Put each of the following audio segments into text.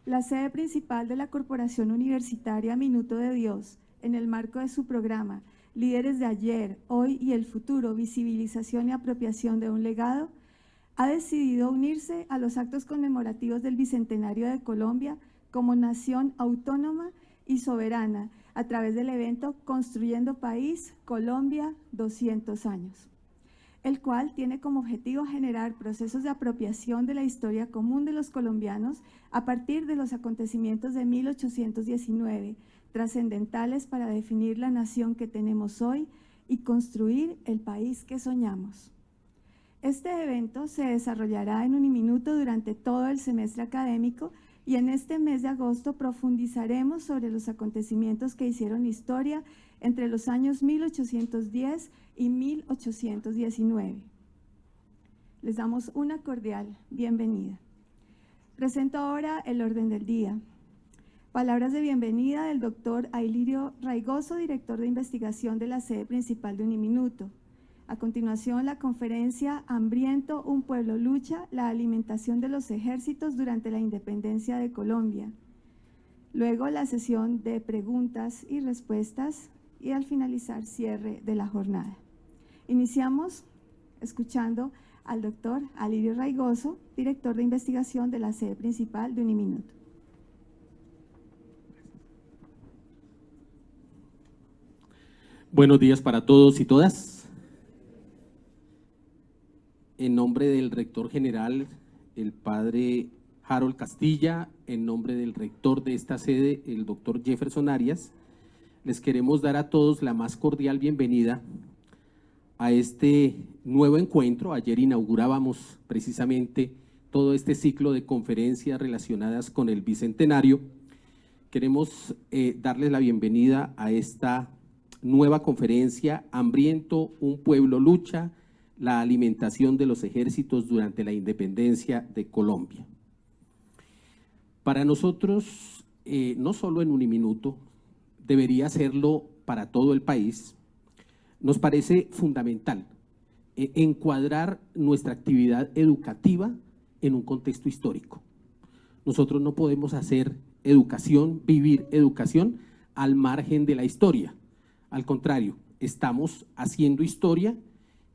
La sede principal de la Corporación Universitaria Minuto de Dios, en el marco de su programa Líderes de ayer, hoy y el futuro, visibilización y apropiación de un legado, ha decidido unirse a los actos conmemorativos del Bicentenario de Colombia como nación autónoma y soberana a través del evento Construyendo País Colombia 200 años, el cual tiene como objetivo generar procesos de apropiación de la historia común de los colombianos a partir de los acontecimientos de 1819, trascendentales para definir la nación que tenemos hoy y construir el país que soñamos. Este evento se desarrollará en Uniminuto durante todo el semestre académico y en este mes de agosto profundizaremos sobre los acontecimientos que hicieron historia entre los años 1810 y 1819. Les damos una cordial bienvenida. Presento ahora el orden del día. Palabras de bienvenida del doctor Ailirio Raigoso, director de investigación de la sede principal de Uniminuto. A continuación, la conferencia Hambriento, un pueblo lucha, la alimentación de los ejércitos durante la independencia de Colombia. Luego, la sesión de preguntas y respuestas y al finalizar, cierre de la jornada. Iniciamos escuchando al doctor Ailirio Raigoso, director de investigación de la sede principal de Uniminuto. Buenos días para todos y todas. En nombre del rector general, el padre Harold Castilla, en nombre del rector de esta sede, el doctor Jefferson Arias, les queremos dar a todos la más cordial bienvenida a este nuevo encuentro. Ayer inaugurábamos precisamente todo este ciclo de conferencias relacionadas con el Bicentenario. Queremos darles la bienvenida a esta nueva conferencia, Hambriento, un pueblo lucha, la alimentación de los ejércitos durante la independencia de Colombia. Para nosotros, no solo en Uniminuto, debería serlo para todo el país, nos parece fundamental encuadrar nuestra actividad educativa en un contexto histórico. Nosotros no podemos hacer educación, vivir educación al margen de la historia. Al contrario, estamos haciendo historia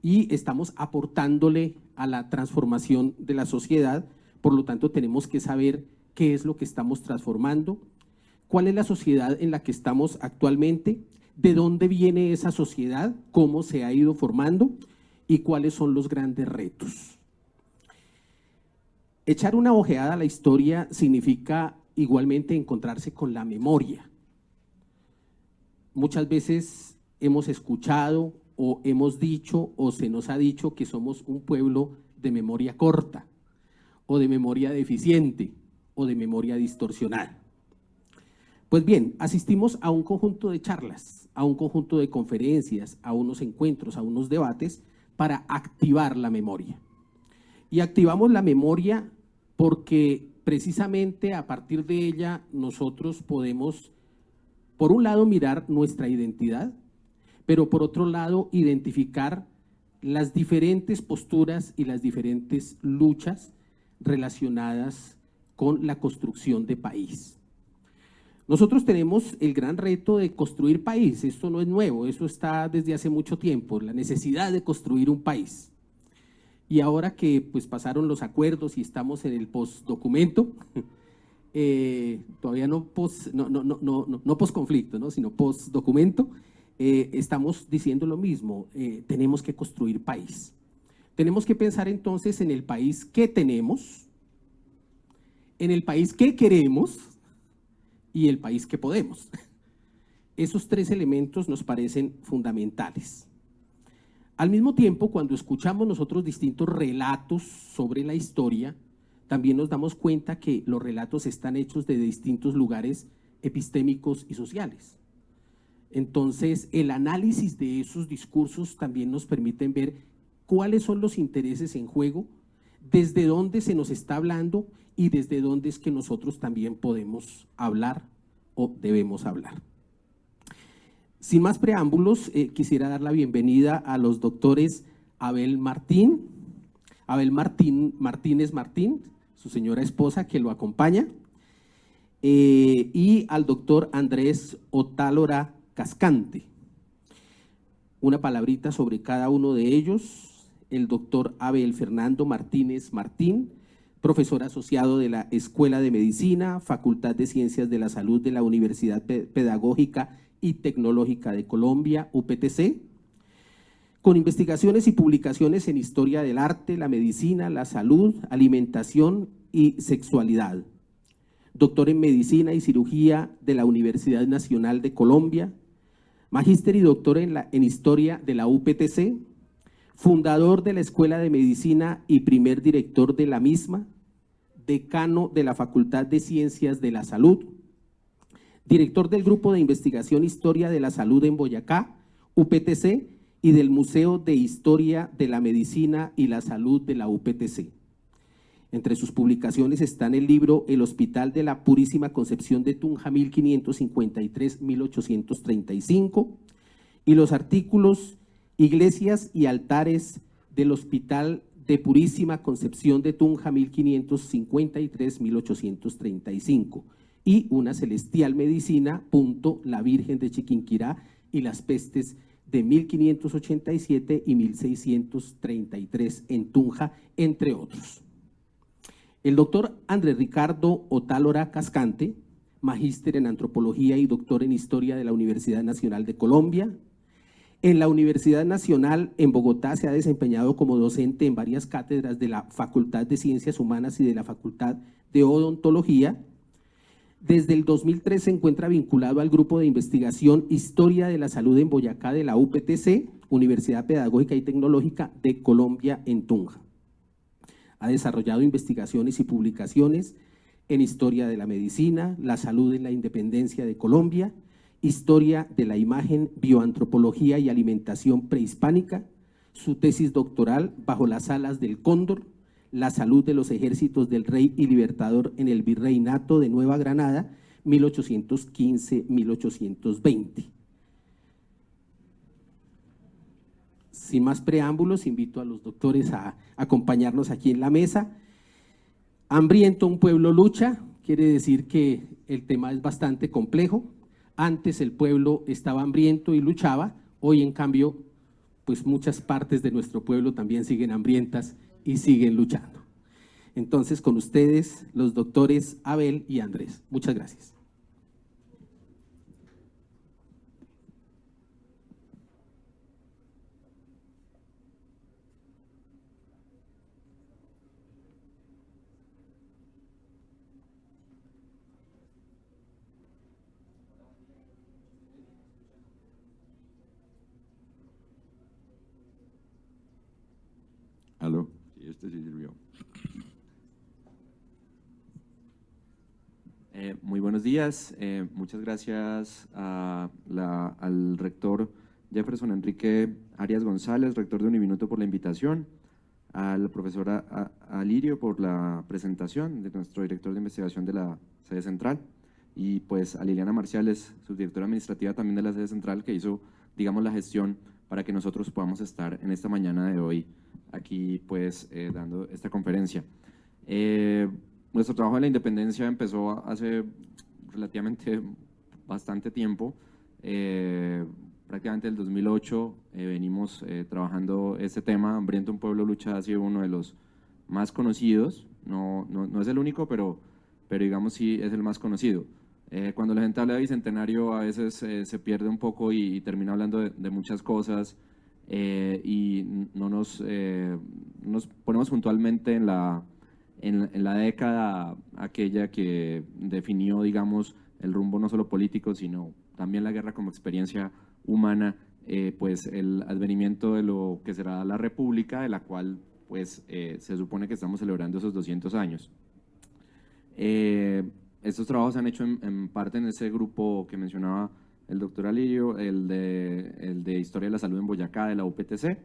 y estamos aportándole a la transformación de la sociedad. Por lo tanto, tenemos que saber qué es lo que estamos transformando, cuál es la sociedad en la que estamos actualmente, de dónde viene esa sociedad, cómo se ha ido formando y cuáles son los grandes retos. Echar una ojeada a la historia significa igualmente encontrarse con la memoria. Muchas veces hemos escuchado o hemos dicho o se nos ha dicho que somos un pueblo de memoria corta o de memoria deficiente o de memoria distorsionada. Pues bien, asistimos a un conjunto de charlas, a un conjunto de conferencias, a unos encuentros, a unos debates para activar la memoria. Y activamos la memoria porque precisamente a partir de ella nosotros podemos, por un lado, mirar nuestra identidad, pero por otro lado, identificar las diferentes posturas y las diferentes luchas relacionadas con la construcción de país. Nosotros tenemos el gran reto de construir país. Esto no es nuevo, eso está desde hace mucho tiempo, la necesidad de construir un país. Y ahora que pues pasaron los acuerdos y estamos en el postdocumento, todavía no postconflicto, ¿no? Sino postdocumento, estamos diciendo lo mismo, tenemos que construir país. Tenemos que pensar entonces en el país que tenemos, en el país que queremos y el país que podemos. Esos tres elementos nos parecen fundamentales. Al mismo tiempo, cuando escuchamos nosotros distintos relatos sobre la historia, también nos damos cuenta que los relatos están hechos de distintos lugares epistémicos y sociales. Entonces, el análisis de esos discursos también nos permite ver cuáles son los intereses en juego, desde dónde se nos está hablando y desde dónde es que nosotros también podemos hablar o debemos hablar. Sin más preámbulos, quisiera dar la bienvenida a los doctores Abel Martínez Martín, su señora esposa que lo acompaña, y al doctor Andrés Otálora Cascante. Una palabrita sobre cada uno de ellos. El doctor Abel Fernando Martínez Martín, profesor asociado de la Escuela de Medicina, Facultad de Ciencias de la Salud de la Universidad Pedagógica y Tecnológica de Colombia, UPTC, con investigaciones y publicaciones en historia del arte, la medicina, la salud, alimentación y sexualidad. Doctor en Medicina y Cirugía de la Universidad Nacional de Colombia, magíster y doctor en Historia de la UPTC, fundador de la Escuela de Medicina y primer director de la misma, decano de la Facultad de Ciencias de la Salud, director del Grupo de Investigación Historia de la Salud en Boyacá, UPTC, y del Museo de Historia de la Medicina y la Salud de la UPTC. Entre sus publicaciones están el libro El Hospital de la Purísima Concepción de Tunja 1553-1835 y los artículos Iglesias y altares del Hospital de Purísima Concepción de Tunja 1553-1835 y Una Celestial Medicina, la Virgen de Chiquinquirá y las pestes de 1587 y 1633 en Tunja, entre otros. El doctor Andrés Ricardo Otálora Cascante, magíster en Antropología y doctor en Historia de la Universidad Nacional de Colombia. En la Universidad Nacional en Bogotá se ha desempeñado como docente en varias cátedras de la Facultad de Ciencias Humanas y de la Facultad de Odontología. Desde el 2003 se encuentra vinculado al Grupo de Investigación Historia de la Salud en Boyacá de la UPTC, Universidad Pedagógica y Tecnológica de Colombia en Tunja. Ha desarrollado investigaciones y publicaciones en Historia de la Medicina, la Salud en la Independencia de Colombia, Historia de la Imagen, Bioantropología y Alimentación Prehispánica, su tesis doctoral Bajo las alas del cóndor, la salud de los ejércitos del rey y libertador en el virreinato de Nueva Granada, 1815-1820. Sin más preámbulos, invito a los doctores a acompañarnos aquí en la mesa. Hambriento un pueblo lucha, quiere decir que el tema es bastante complejo. Antes el pueblo estaba hambriento y luchaba, hoy en cambio, pues muchas partes de nuestro pueblo también siguen hambrientas y siguen luchando. Entonces, con ustedes, los doctores Abel y Andrés. Muchas gracias. Aló, sí, este sí sirvió. Muy buenos días, muchas gracias al rector Jefferson Enrique Arias González, rector de Uniminuto, por la invitación, al profesor Alirio por la presentación, de nuestro director de investigación de la sede central, y pues a Liliana Marciales, subdirectora administrativa también de la sede central, que hizo, digamos, la gestión para que nosotros podamos estar en esta mañana de hoy aquí pues dando esta conferencia. Nuestro trabajo en la independencia empezó hace relativamente bastante tiempo, prácticamente el 2008 venimos trabajando este tema. Hambriento un pueblo lucha ha sido uno de los más conocidos, no es el único, pero digamos sí es el más conocido. Cuando la gente habla de Bicentenario a veces se pierde un poco y termina hablando de muchas cosas, y no nos ponemos puntualmente en la década aquella que definió, digamos, el rumbo no solo político, sino también la guerra como experiencia humana, pues el advenimiento de lo que será la República, de la cual pues se supone que estamos celebrando esos 200 años. Estos trabajos se han hecho en parte en ese grupo que mencionaba el doctor Alirio, el de Historia de la Salud en Boyacá de la UPTC.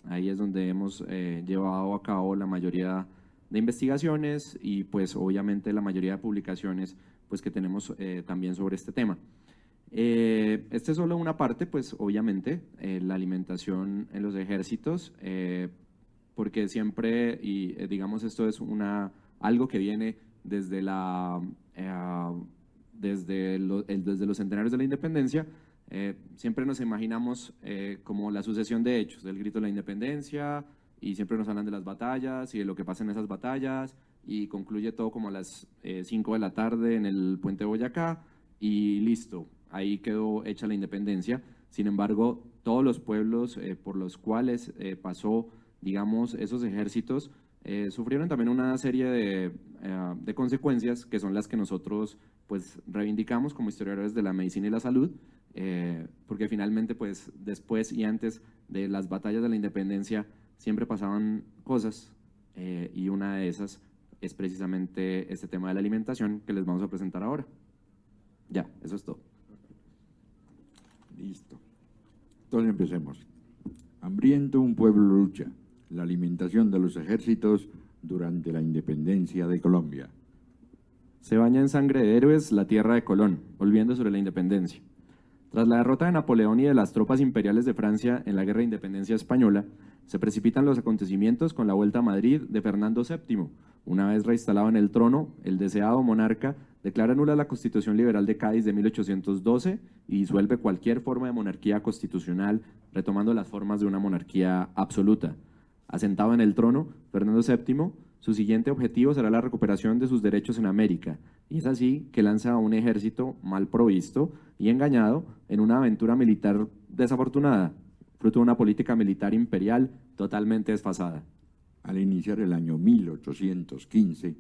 Ahí es donde hemos llevado a cabo la mayoría de investigaciones y pues obviamente la mayoría de publicaciones pues que tenemos también sobre este tema. Esta es solo una parte, pues obviamente, la alimentación en los ejércitos, porque siempre, y digamos esto es algo que viene desde la desde los centenarios de la independencia, siempre nos imaginamos como la sucesión de hechos, del grito de la independencia, y siempre nos hablan de las batallas y de lo que pasa en esas batallas, y concluye todo como a las 5 de la tarde en el puente de Boyacá, y listo, ahí quedó hecha la independencia. Sin embargo, todos los pueblos por los cuales pasó, digamos, esos ejércitos, sufrieron también una serie de consecuencias que son las que nosotros pues reivindicamos como historiadores de la medicina y la salud, porque finalmente pues después y antes de las batallas de la independencia siempre pasaban cosas, y una de esas es precisamente este tema de la alimentación que les vamos a presentar ahora. Ya, eso es todo. Listo. Entonces empecemos. Hambriento un pueblo lucha. La alimentación de los ejércitos durante la independencia de Colombia. Se baña en sangre de héroes la tierra de Colón, volviendo sobre la independencia. Tras la derrota de Napoleón y de las tropas imperiales de Francia en la Guerra de Independencia Española, se precipitan los acontecimientos con la vuelta a Madrid de Fernando VII. Una vez reinstalado en el trono, el deseado monarca declara nula la Constitución Liberal de Cádiz de 1812 y disuelve cualquier forma de monarquía constitucional, retomando las formas de una monarquía absoluta. Asentado en el trono, Fernando VII, su siguiente objetivo será la recuperación de sus derechos en América, y es así que lanza a un ejército mal provisto y engañado en una aventura militar desafortunada, fruto de una política militar imperial totalmente desfasada. Al iniciar el año 1815,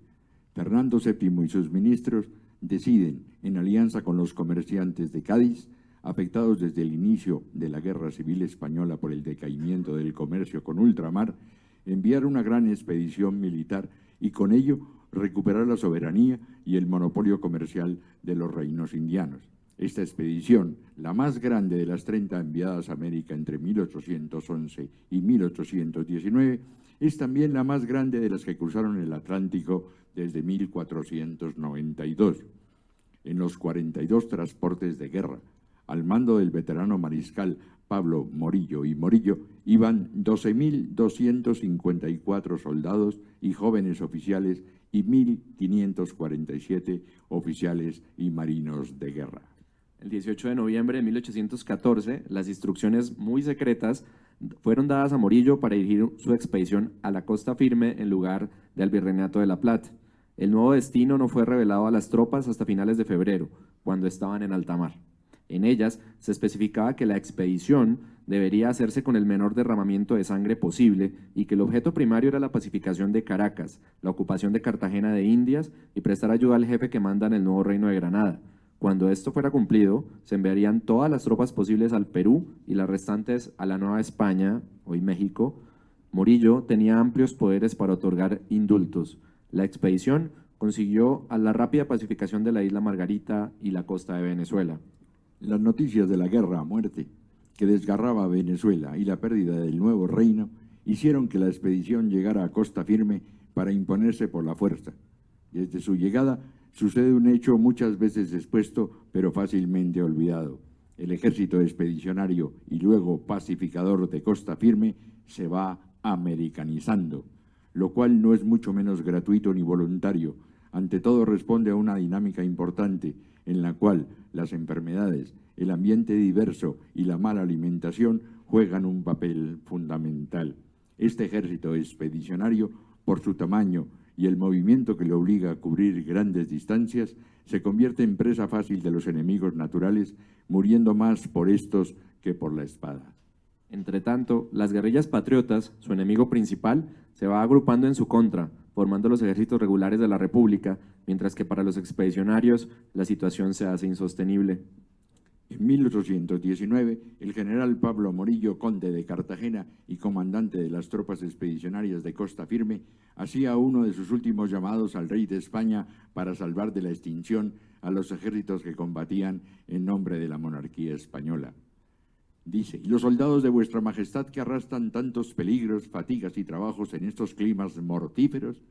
Fernando VII y sus ministros deciden, en alianza con los comerciantes de Cádiz, afectados desde el inicio de la Guerra Civil Española por el decaimiento del comercio con ultramar, enviar una gran expedición militar y con ello recuperar la soberanía y el monopolio comercial de los reinos indianos. Esta expedición, la más grande de las 30 enviadas a América entre 1811 y 1819, es también la más grande de las que cruzaron el Atlántico desde 1492. En los 42 transportes de guerra, al mando del veterano mariscal Pablo Morillo y Morillo, iban 12.254 soldados y jóvenes oficiales y 1.547 oficiales y marinos de guerra. El 18 de noviembre de 1814, las instrucciones muy secretas fueron dadas a Morillo para dirigir su expedición a la Costa Firme en lugar del Virreinato de La Plata. El nuevo destino no fue revelado a las tropas hasta finales de febrero, cuando estaban en alta mar. En ellas se especificaba que la expedición debería hacerse con el menor derramamiento de sangre posible y que el objeto primario era la pacificación de Caracas, la ocupación de Cartagena de Indias y prestar ayuda al jefe que manda en el nuevo reino de Granada. Cuando esto fuera cumplido, se enviarían todas las tropas posibles al Perú y las restantes a la Nueva España, hoy México. Morillo tenía amplios poderes para otorgar indultos. La expedición consiguió a la rápida pacificación de la isla Margarita y la costa de Venezuela. Las noticias de la guerra a muerte que desgarraba a Venezuela y la pérdida del nuevo reino hicieron que la expedición llegara a Costa Firme para imponerse por la fuerza. Desde su llegada sucede un hecho muchas veces expuesto pero fácilmente olvidado. El ejército expedicionario y luego pacificador de Costa Firme se va americanizando, lo cual no es mucho menos gratuito ni voluntario. Ante todo responde a una dinámica importante en la cual las enfermedades, el ambiente diverso y la mala alimentación juegan un papel fundamental. Este ejército expedicionario, por su tamaño y el movimiento que le obliga a cubrir grandes distancias, se convierte en presa fácil de los enemigos naturales, muriendo más por estos que por la espada. Entretanto, las guerrillas patriotas, su enemigo principal, se va agrupando en su contra, formando los ejércitos regulares de la República, mientras que para los expedicionarios la situación se hace insostenible. En 1819, el general Pablo Morillo, conde de Cartagena y comandante de las tropas expedicionarias de Costa Firme, hacía uno de sus últimos llamados al rey de España para salvar de la extinción a los ejércitos que combatían en nombre de la monarquía española. Dice: los soldados de vuestra majestad que arrastran tantos peligros, fatigas y trabajos en estos climas mortíferos,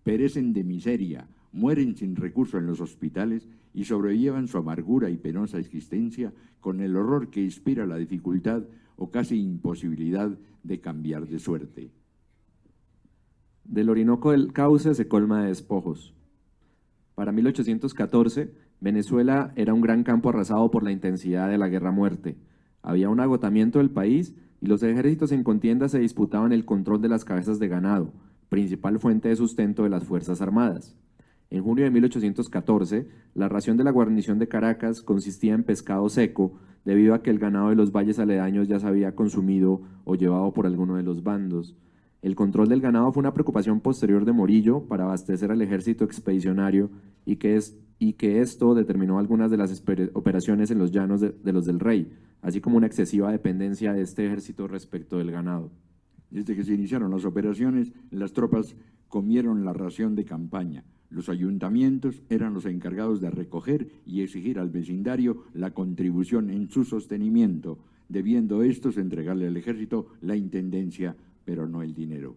perecen de miseria, mueren sin recurso en los hospitales y sobrellevan su amargura y penosa existencia con el horror que inspira la dificultad o casi imposibilidad de cambiar de suerte. Del Orinoco del Cauce se colma de despojos. Para 1814, Venezuela era un gran campo arrasado por la intensidad de la guerra-muerte. Había un agotamiento del país y los ejércitos en contienda se disputaban el control de las cabezas de ganado, principal fuente de sustento de las Fuerzas Armadas. En junio de 1814, la ración de la guarnición de Caracas consistía en pescado seco, debido a que el ganado de los valles aledaños ya se había consumido o llevado por alguno de los bandos. El control del ganado fue una preocupación posterior de Morillo para abastecer al ejército expedicionario y que esto determinó algunas de las operaciones en los llanos de los del rey, así como una excesiva dependencia de este ejército respecto del ganado. Desde que se iniciaron las operaciones, las tropas comieron la ración de campaña. Los ayuntamientos eran los encargados de recoger y exigir al vecindario la contribución en su sostenimiento, debiendo estos entregarle al ejército la intendencia, pero no el dinero.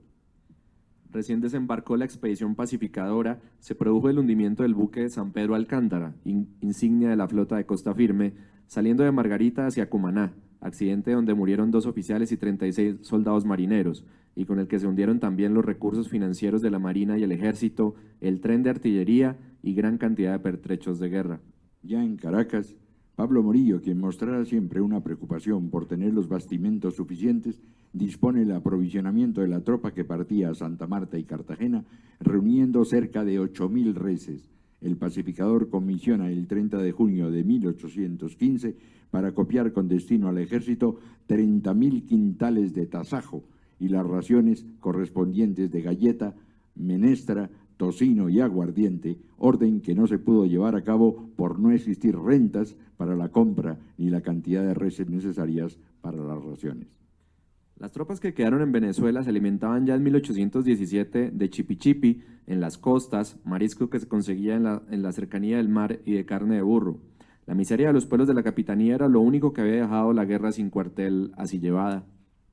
Recién desembarcó la expedición pacificadora, se produjo el hundimiento del buque San Pedro Alcántara, insignia de la flota de Costa Firme, saliendo de Margarita hacia Cumaná, accidente donde murieron 2 oficiales y 36 soldados marineros, y con el que se hundieron también los recursos financieros de la Marina y el Ejército, el tren de artillería y gran cantidad de pertrechos de guerra. Ya en Caracas, Pablo Morillo, quien mostrara siempre una preocupación por tener los bastimentos suficientes, dispone el aprovisionamiento de la tropa que partía a Santa Marta y Cartagena, reuniendo cerca de 8.000 reses. El pacificador comisiona el 30 de junio de 1815 para copiar con destino al ejército 30.000 quintales de tasajo y las raciones correspondientes de galleta, menestra, tocino y aguardiente, orden que no se pudo llevar a cabo por no existir rentas para la compra ni la cantidad de reses necesarias para las raciones. Las tropas que quedaron en Venezuela se alimentaban ya en 1817 de chipichipi en las costas, marisco que se conseguía en la cercanía del mar, y de carne de burro. La miseria de los pueblos de la capitanía era lo único que había dejado la guerra sin cuartel así llevada.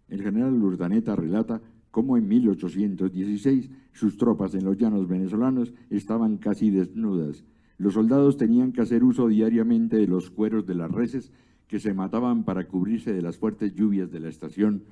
El general Urdaneta relata cómo en 1816 sus tropas en los llanos venezolanos estaban casi desnudas. Los soldados tenían que hacer uso diariamente de los cueros de las reses que se mataban para cubrirse de las fuertes lluvias de la estación,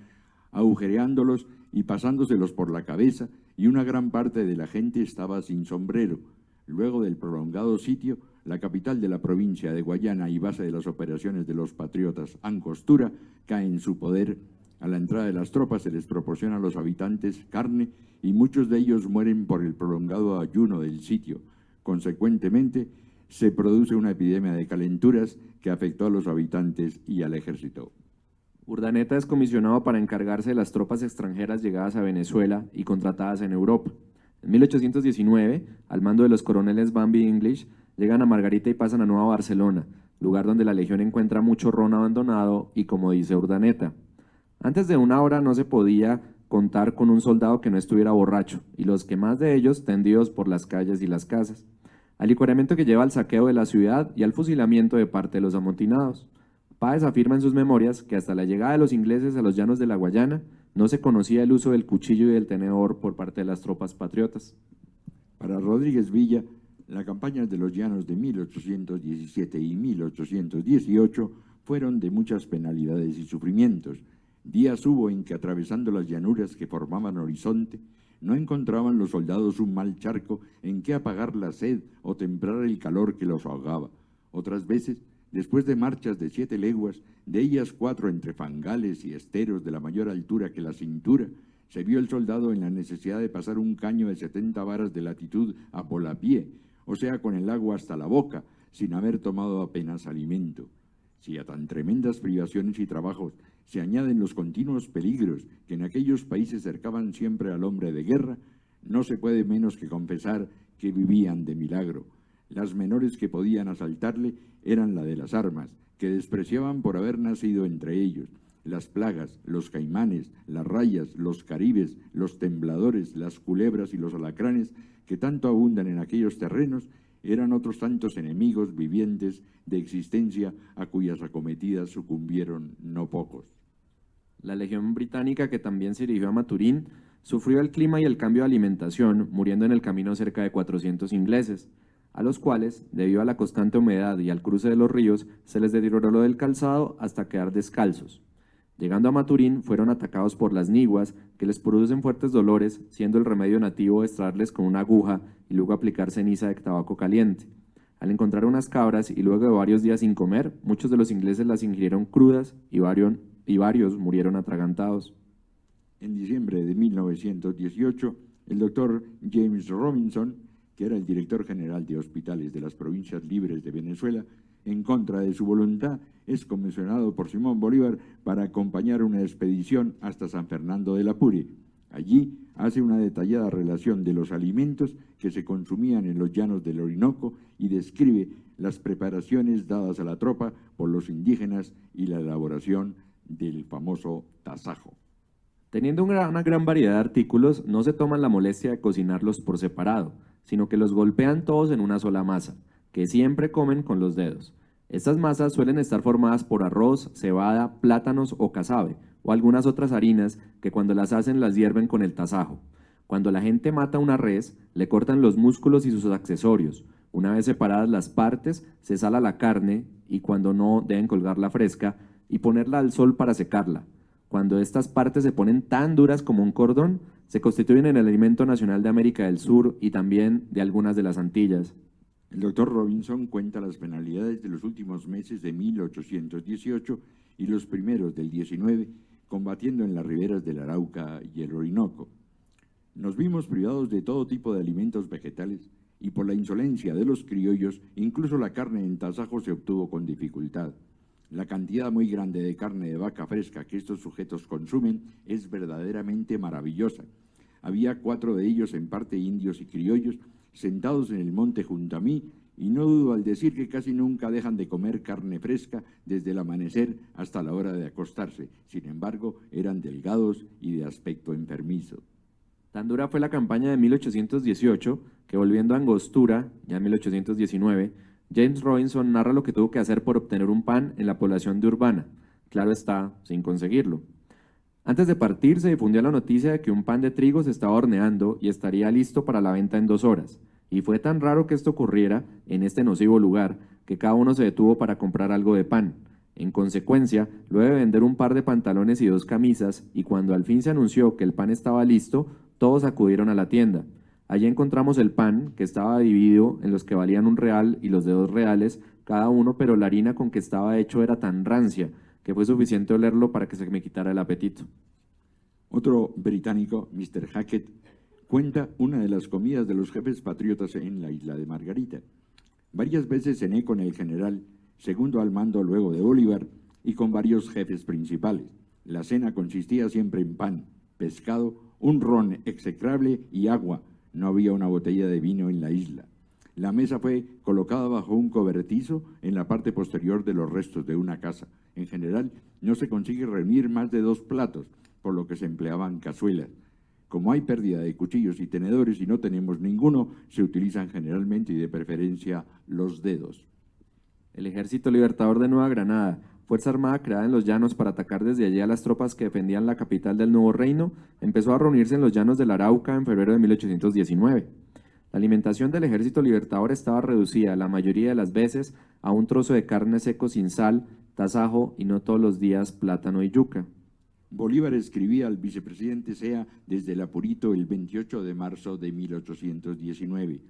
agujereándolos y pasándoselos por la cabeza, y una gran parte de la gente estaba sin sombrero. Luego del prolongado sitio, la capital de la provincia de Guayana y base de las operaciones de los patriotas, Angostura, cae en su poder. A la entrada de las tropas se les proporciona a los habitantes carne y muchos de ellos mueren por el prolongado ayuno del sitio. Consecuentemente, se produce una epidemia de calenturas que afectó a los habitantes y al ejército. Urdaneta es comisionado para encargarse de las tropas extranjeras llegadas a Venezuela y contratadas en Europa. En 1819, al mando de los coroneles Bambi English, llegan a Margarita y pasan a Nueva Barcelona, lugar donde la legión encuentra mucho ron abandonado y, como dice Urdaneta, antes de una hora no se podía contar con un soldado que no estuviera borracho, y los que más de ellos tendidos por las calles y las casas, al licuamiento que lleva al saqueo de la ciudad y al fusilamiento de parte de los amotinados. Páez afirma en sus memorias que hasta la llegada de los ingleses a los llanos de la Guayana no se conocía el uso del cuchillo y del tenedor por parte de las tropas patriotas. Para Rodríguez Villa, las campañas de los llanos de 1817 y 1818 fueron de muchas penalidades y sufrimientos. Días hubo en que, atravesando las llanuras que formaban horizonte, no encontraban los soldados un mal charco en que apagar la sed o temprar el calor que los ahogaba. Otras veces, después de marchas de 7 leguas, de ellas 4 entre fangales y esteros de la mayor altura que la cintura, se vio el soldado en la necesidad de pasar un caño de 70 varas de latitud a volapié, o sea, con el agua hasta la boca, sin haber tomado apenas alimento. Si a tan tremendas privaciones y trabajos se añaden los continuos peligros que en aquellos países cercaban siempre al hombre de guerra, no se puede menos que confesar que vivían de milagro. Las menores que podían asaltarle eran la de las armas, que despreciaban por haber nacido entre ellos. Las plagas, los caimanes, las rayas, los caribes, los tembladores, las culebras y los alacranes, que tanto abundan en aquellos terrenos, eran otros tantos enemigos vivientes de existencia a cuyas acometidas sucumbieron no pocos. La legión británica, que también se dirigió a Maturín, sufrió el clima y el cambio de alimentación, muriendo en el camino cerca de 400 ingleses, a los cuales, debido a la constante humedad y al cruce de los ríos, se les deterioró lo del calzado hasta quedar descalzos. Llegando a Maturín, fueron atacados por las niguas, que les producen fuertes dolores, siendo el remedio nativo extraerles con una aguja y luego aplicar ceniza de tabaco caliente. Al encontrar unas cabras y luego de varios días sin comer, muchos de los ingleses las ingirieron crudas y varios murieron atragantados. En diciembre de 1918, el doctor James Robinson, que era el director general de hospitales de las provincias libres de Venezuela, en contra de su voluntad, es comisionado por Simón Bolívar para acompañar una expedición hasta San Fernando del Apure. Allí hace una detallada relación de los alimentos que se consumían en los llanos del Orinoco y describe las preparaciones dadas a la tropa por los indígenas y la elaboración del famoso tasajo. Teniendo una gran variedad de artículos, no se toman la molestia de cocinarlos por separado, sino que los golpean todos en una sola masa, que siempre comen con los dedos. Estas masas suelen estar formadas por arroz, cebada, plátanos o casabe, o algunas otras harinas que cuando las hacen las hierven con el tasajo. Cuando la gente mata una res, le cortan los músculos y sus accesorios. Una vez separadas las partes, se sala la carne y cuando no, deben colgarla fresca y ponerla al sol para secarla. Cuando estas partes se ponen tan duras como un cordón, se constituyen en el alimento nacional de América del Sur y también de algunas de las Antillas. El doctor Robinson cuenta las penalidades de los últimos meses de 1818 y los primeros del 19, combatiendo en las riberas del Arauca y el Orinoco. Nos vimos privados de todo tipo de alimentos vegetales y por la insolencia de los criollos, incluso la carne en tasajo se obtuvo con dificultad. La cantidad muy grande de carne de vaca fresca que estos sujetos consumen es verdaderamente maravillosa. Había 4 de ellos, en parte indios y criollos, sentados en el monte junto a mí, y no dudo al decir que casi nunca dejan de comer carne fresca desde el amanecer hasta la hora de acostarse. Sin embargo, eran delgados y de aspecto enfermizo. Tan dura fue la campaña de 1818 que, volviendo a Angostura, ya en 1819, James Robinson narra lo que tuvo que hacer por obtener un pan en la población de Urbana, claro está, sin conseguirlo. Antes de partir se difundió la noticia de que un pan de trigo se estaba horneando y estaría listo para la venta en 2 horas, y fue tan raro que esto ocurriera en este nocivo lugar que cada uno se detuvo para comprar algo de pan. En consecuencia, luego de vender un par de pantalones y 2 camisas, y cuando al fin se anunció que el pan estaba listo, todos acudieron a la tienda. Allí encontramos el pan, que estaba dividido en los que valían 1 real y los de 2 reales cada uno, pero la harina con que estaba hecho era tan rancia que fue suficiente olerlo para que se me quitara el apetito. Otro británico, Mr. Hackett, cuenta una de las comidas de los jefes patriotas en la isla de Margarita. Varias veces cené con el general, segundo al mando luego de Bolívar, y con varios jefes principales. La cena consistía siempre en pan, pescado, un ron execrable y agua. No había una botella de vino en la isla. La mesa fue colocada bajo un cobertizo en la parte posterior de los restos de una casa. En general, no se consigue reunir más de 2 platos, por lo que se empleaban cazuelas. Como hay pérdida de cuchillos y tenedores y no tenemos ninguno, se utilizan generalmente y de preferencia los dedos. El Ejército Libertador de Nueva Granada, fuerza armada creada en los llanos para atacar desde allí a las tropas que defendían la capital del nuevo reino, empezó a reunirse en los llanos del Arauca en febrero de 1819. La alimentación del Ejército Libertador estaba reducida la mayoría de las veces a un trozo de carne seco sin sal, tasajo y no todos los días plátano y yuca. Bolívar escribía al vicepresidente Sea desde el Apurito el 28 de marzo de 1819.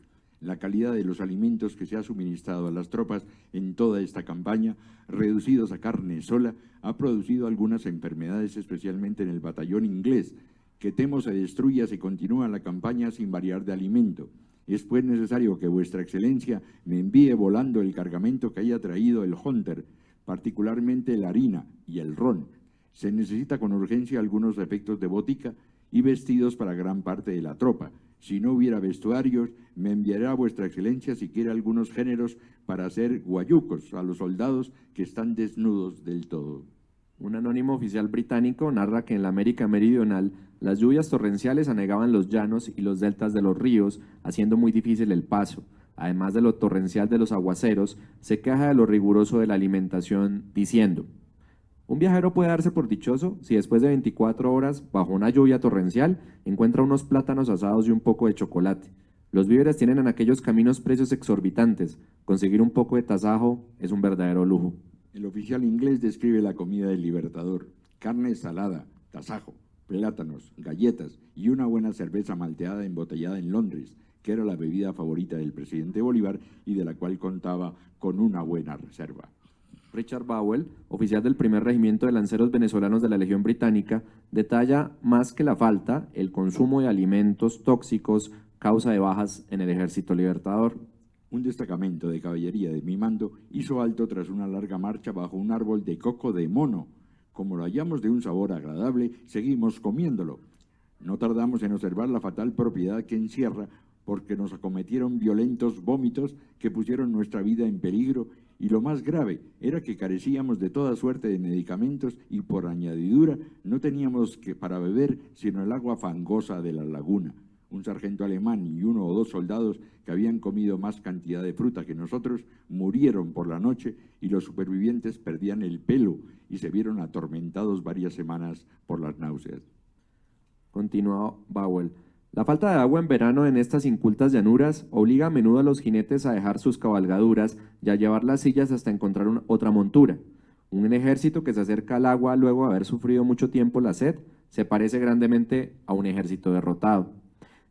La calidad de los alimentos que se ha suministrado a las tropas en toda esta campaña, reducidos a carne sola, ha producido algunas enfermedades, especialmente en el batallón inglés, que temo se destruya si continúa la campaña sin variar de alimento. Es pues necesario que vuestra excelencia me envíe volando el cargamento que haya traído el Hunter, particularmente la harina y el ron. Se necesita con urgencia algunos efectos de botica y vestidos para gran parte de la tropa. Si no hubiera vestuarios, me enviará vuestra excelencia si quiere algunos géneros para hacer guayucos a los soldados que están desnudos del todo. Un anónimo oficial británico narra que en la América Meridional las lluvias torrenciales anegaban los llanos y los deltas de los ríos, haciendo muy difícil el paso. Además de lo torrencial de los aguaceros, se queja de lo riguroso de la alimentación, diciendo: un viajero puede darse por dichoso si después de 24 horas, bajo una lluvia torrencial, encuentra unos plátanos asados y un poco de chocolate. Los víveres tienen en aquellos caminos precios exorbitantes. Conseguir un poco de tasajo es un verdadero lujo. El oficial inglés describe la comida del Libertador. carne salada, tasajo, plátanos, galletas y una buena cerveza malteada embotellada en Londres, que era la bebida favorita del presidente Bolívar y de la cual contaba con una buena reserva. Richard Bowell, oficial del primer regimiento de lanceros venezolanos de la Legión Británica, detalla más que la falta, el consumo de alimentos tóxicos causa de bajas en el Ejército Libertador. Un destacamento de caballería de mi mando hizo alto tras una larga marcha bajo un árbol de coco de mono. Como lo hallamos de un sabor agradable, seguimos comiéndolo. No tardamos en observar la fatal propiedad que encierra, porque nos acometieron violentos vómitos que pusieron nuestra vida en peligro, y lo más grave era que carecíamos de toda suerte de medicamentos y por añadidura no teníamos que para beber sino el agua fangosa de la laguna. Un sargento alemán y 1 o 2 soldados que habían comido más cantidad de fruta que nosotros murieron por la noche y los supervivientes perdían el pelo y se vieron atormentados varias semanas por las náuseas. Continúa Bowell. La falta de agua en verano en estas incultas llanuras obliga a menudo a los jinetes a dejar sus cabalgaduras y a llevar las sillas hasta encontrar otra montura. Un ejército que se acerca al agua luego de haber sufrido mucho tiempo la sed se parece grandemente a un ejército derrotado.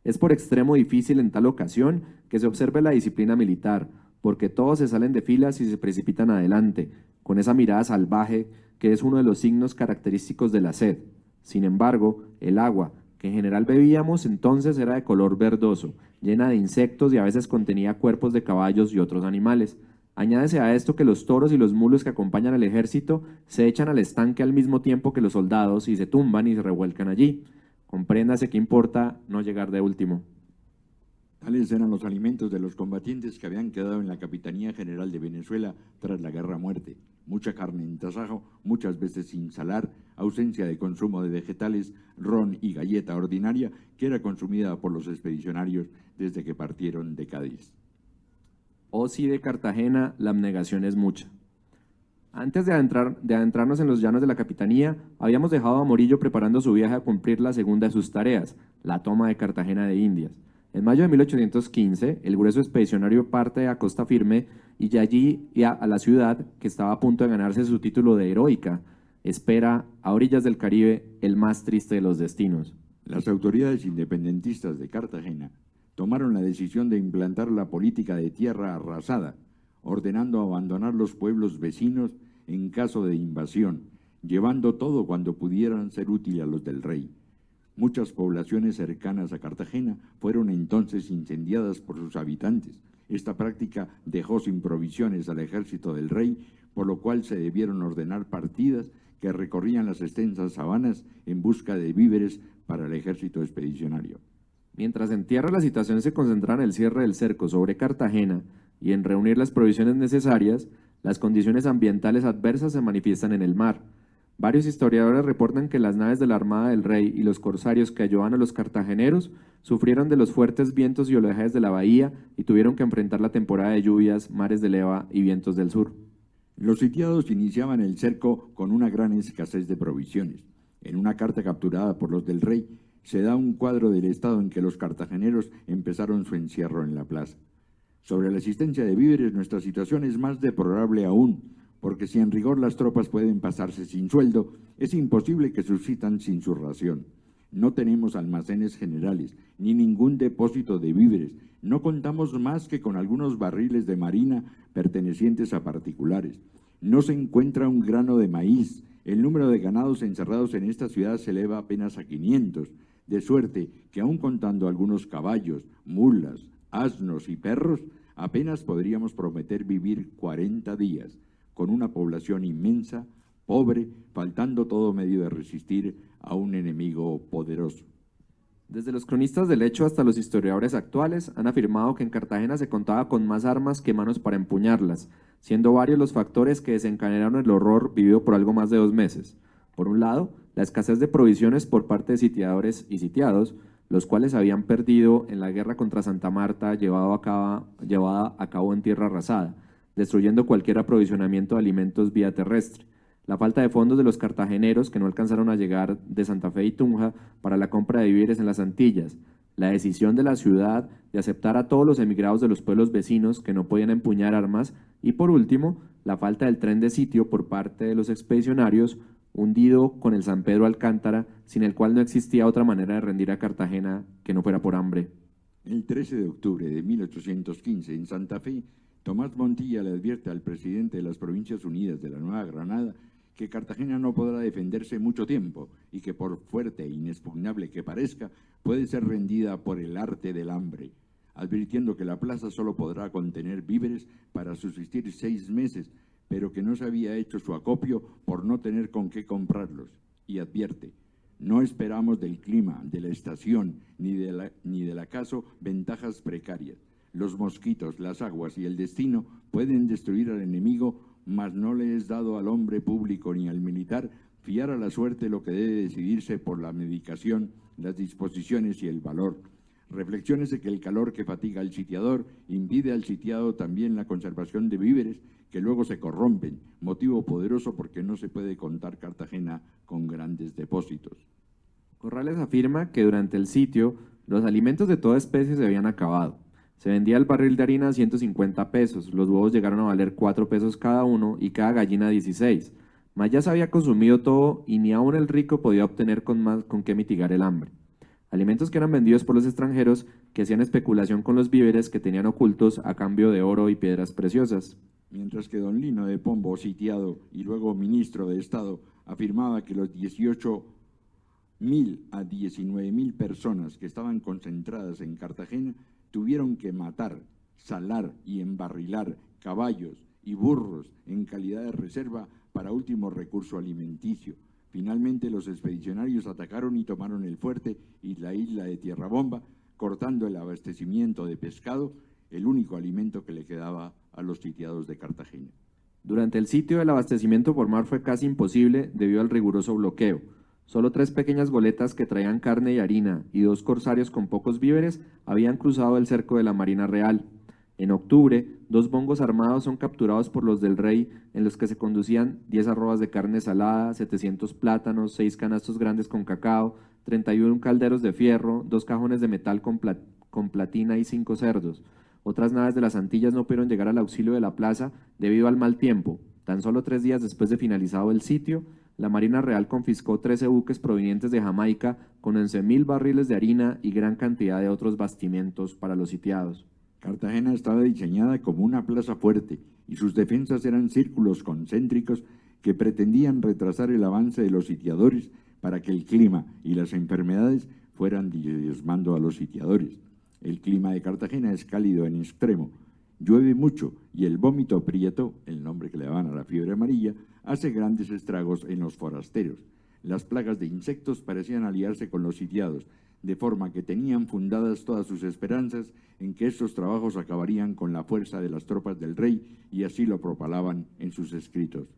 Es por extremo difícil en tal ocasión que se observe la disciplina militar, porque todos se salen de filas y se precipitan adelante, con esa mirada salvaje que es uno de los signos característicos de la sed. Sin embargo, el agua, que en general bebíamos entonces, era de color verdoso, llena de insectos y a veces contenía cuerpos de caballos y otros animales. Añádese a esto que los toros y los mulos que acompañan al ejército se echan al estanque al mismo tiempo que los soldados y se tumban y se revuelcan allí. Compréndase que importa no llegar de último. Tales eran los alimentos de los combatientes que habían quedado en la Capitanía General de Venezuela tras la guerra a muerte. Mucha carne en tasajo, muchas veces sin salar, ausencia de consumo de vegetales, ron y galleta ordinaria que era consumida por los expedicionarios desde que partieron de Cádiz. Oh sí, de Cartagena, la abnegación es mucha. Antes de adentrarnos en los llanos de la Capitanía, habíamos dejado a Morillo preparando su viaje a cumplir la segunda de sus tareas, la toma de Cartagena de Indias. En mayo de 1815, el grueso expedicionario parte a Costa Firme y de allí a la ciudad, que estaba a punto de ganarse su título de heroica, espera, a orillas del Caribe, el más triste de los destinos. Las autoridades independentistas de Cartagena tomaron la decisión de implantar la política de tierra arrasada, ordenando abandonar los pueblos vecinos en caso de invasión, llevando todo cuando pudieran ser útil a los del rey. Muchas poblaciones cercanas a Cartagena fueron entonces incendiadas por sus habitantes. Esta práctica dejó sin provisiones al ejército del rey, por lo cual se debieron ordenar partidas que recorrían las extensas sabanas en busca de víveres para el ejército expedicionario. Mientras en tierra la situación se concentraba en el cierre del cerco sobre Cartagena y en reunir las provisiones necesarias, las condiciones ambientales adversas se manifiestan en el mar. Varios historiadores reportan que las naves de la Armada del Rey y los corsarios que ayudaban a los cartageneros sufrieron de los fuertes vientos y oleajes de la bahía y tuvieron que enfrentar la temporada de lluvias, mares de leva y vientos del sur. Los sitiados iniciaban el cerco con una gran escasez de provisiones. En una carta capturada por los del rey, se da un cuadro del estado en que los cartageneros empezaron su encierro en la plaza. Sobre la existencia de víveres, nuestra situación es más deplorable aún, porque si en rigor las tropas pueden pasarse sin sueldo, es imposible que subsistan sin su ración. No tenemos almacenes generales, ni ningún depósito de víveres, no contamos más que con algunos barriles de marina pertenecientes a particulares. No se encuentra un grano de maíz, el número de ganados encerrados en esta ciudad se eleva apenas a 500, de suerte que aun contando algunos caballos, mulas, asnos y perros, apenas podríamos prometer vivir 40 días, con una población inmensa, pobre, faltando todo medio de resistir a un enemigo poderoso. Desde los cronistas del hecho hasta los historiadores actuales han afirmado que en Cartagena se contaba con más armas que manos para empuñarlas, siendo varios los factores que desencadenaron el horror vivido por algo más de 2 meses. Por un lado, la escasez de provisiones por parte de sitiadores y sitiados, los cuales habían perdido en la guerra contra Santa Marta llevada a cabo en tierra arrasada, destruyendo cualquier aprovisionamiento de alimentos vía terrestre. La falta de fondos de los cartageneros que no alcanzaron a llegar de Santa Fe y Tunja para la compra de víveres en las Antillas, la decisión de la ciudad de aceptar a todos los emigrados de los pueblos vecinos que no podían empuñar armas y, por último, la falta del tren de sitio por parte de los expedicionarios hundido con el San Pedro Alcántara, sin el cual no existía otra manera de rendir a Cartagena que no fuera por hambre. El 13 de octubre de 1815, en Santa Fe, Tomás Montilla le advierte al presidente de las Provincias Unidas de la Nueva Granada que Cartagena no podrá defenderse mucho tiempo y que por fuerte e inexpugnable que parezca, puede ser rendida por el arte del hambre, advirtiendo que la plaza solo podrá contener víveres para subsistir 6 meses, pero que no se había hecho su acopio por no tener con qué comprarlos, y advierte: no esperamos del clima, de la estación, ni del acaso ventajas precarias. Los mosquitos, las aguas y el destino pueden destruir al enemigo, mas no le es dado al hombre público ni al militar fiar a la suerte lo que debe decidirse por la medicación, las disposiciones y el valor. Reflexiónese que el calor que fatiga al sitiador impide al sitiado también la conservación de víveres que luego se corrompen, motivo poderoso porque no se puede contar Cartagena con grandes depósitos. Corrales afirma que durante el sitio los alimentos de toda especie se habían acabado. Se vendía el barril de harina a 150 pesos, los huevos llegaron a valer 4 pesos cada uno y cada gallina 16. Mas ya se había consumido todo y ni aun el rico podía obtener con qué mitigar el hambre. Alimentos que eran vendidos por los extranjeros que hacían especulación con los víveres que tenían ocultos a cambio de oro y piedras preciosas. Mientras que don Lino de Pombo, sitiado y luego ministro de Estado, afirmaba que los 18.000 a 19.000 personas que estaban concentradas en Cartagena tuvieron que matar, salar y embarrilar caballos y burros en calidad de reserva para último recurso alimenticio. Finalmente los expedicionarios atacaron y tomaron el fuerte y la isla de Tierra Bomba, cortando el abastecimiento de pescado, el único alimento que le quedaba a los sitiados de Cartagena. Durante el sitio el abastecimiento por mar fue casi imposible debido al riguroso bloqueo. Solo 3 pequeñas goletas que traían carne y harina y 2 corsarios con pocos víveres habían cruzado el cerco de la Marina Real. En octubre, 2 bongos armados son capturados por los del rey en los que se conducían 10 arrobas de carne salada, 700 plátanos, 6 canastos grandes con cacao, 31 calderos de fierro, 2 cajones de metal con platina y 5 cerdos. Otras naves de las Antillas no pudieron llegar al auxilio de la plaza debido al mal tiempo. Tan solo 3 días después de finalizado el sitio, la Marina Real confiscó 13 buques provenientes de Jamaica con 11.000 barriles de harina y gran cantidad de otros bastimentos para los sitiados. Cartagena estaba diseñada como una plaza fuerte y sus defensas eran círculos concéntricos que pretendían retrasar el avance de los sitiadores para que el clima y las enfermedades fueran diezmando a los sitiadores. El clima de Cartagena es cálido en extremo, llueve mucho y el vómito prieto, el nombre que le daban a la fiebre amarilla, hace grandes estragos en los forasteros. Las plagas de insectos parecían aliarse con los sitiados, de forma que tenían fundadas todas sus esperanzas en que estos trabajos acabarían con la fuerza de las tropas del rey y así lo propalaban en sus escritos.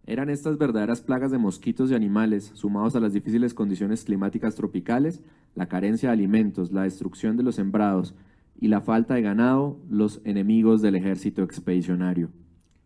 Eran estas verdaderas plagas de mosquitos y animales, sumados a las difíciles condiciones climáticas tropicales, la carencia de alimentos, la destrucción de los sembrados y la falta de ganado, los enemigos del ejército expedicionario.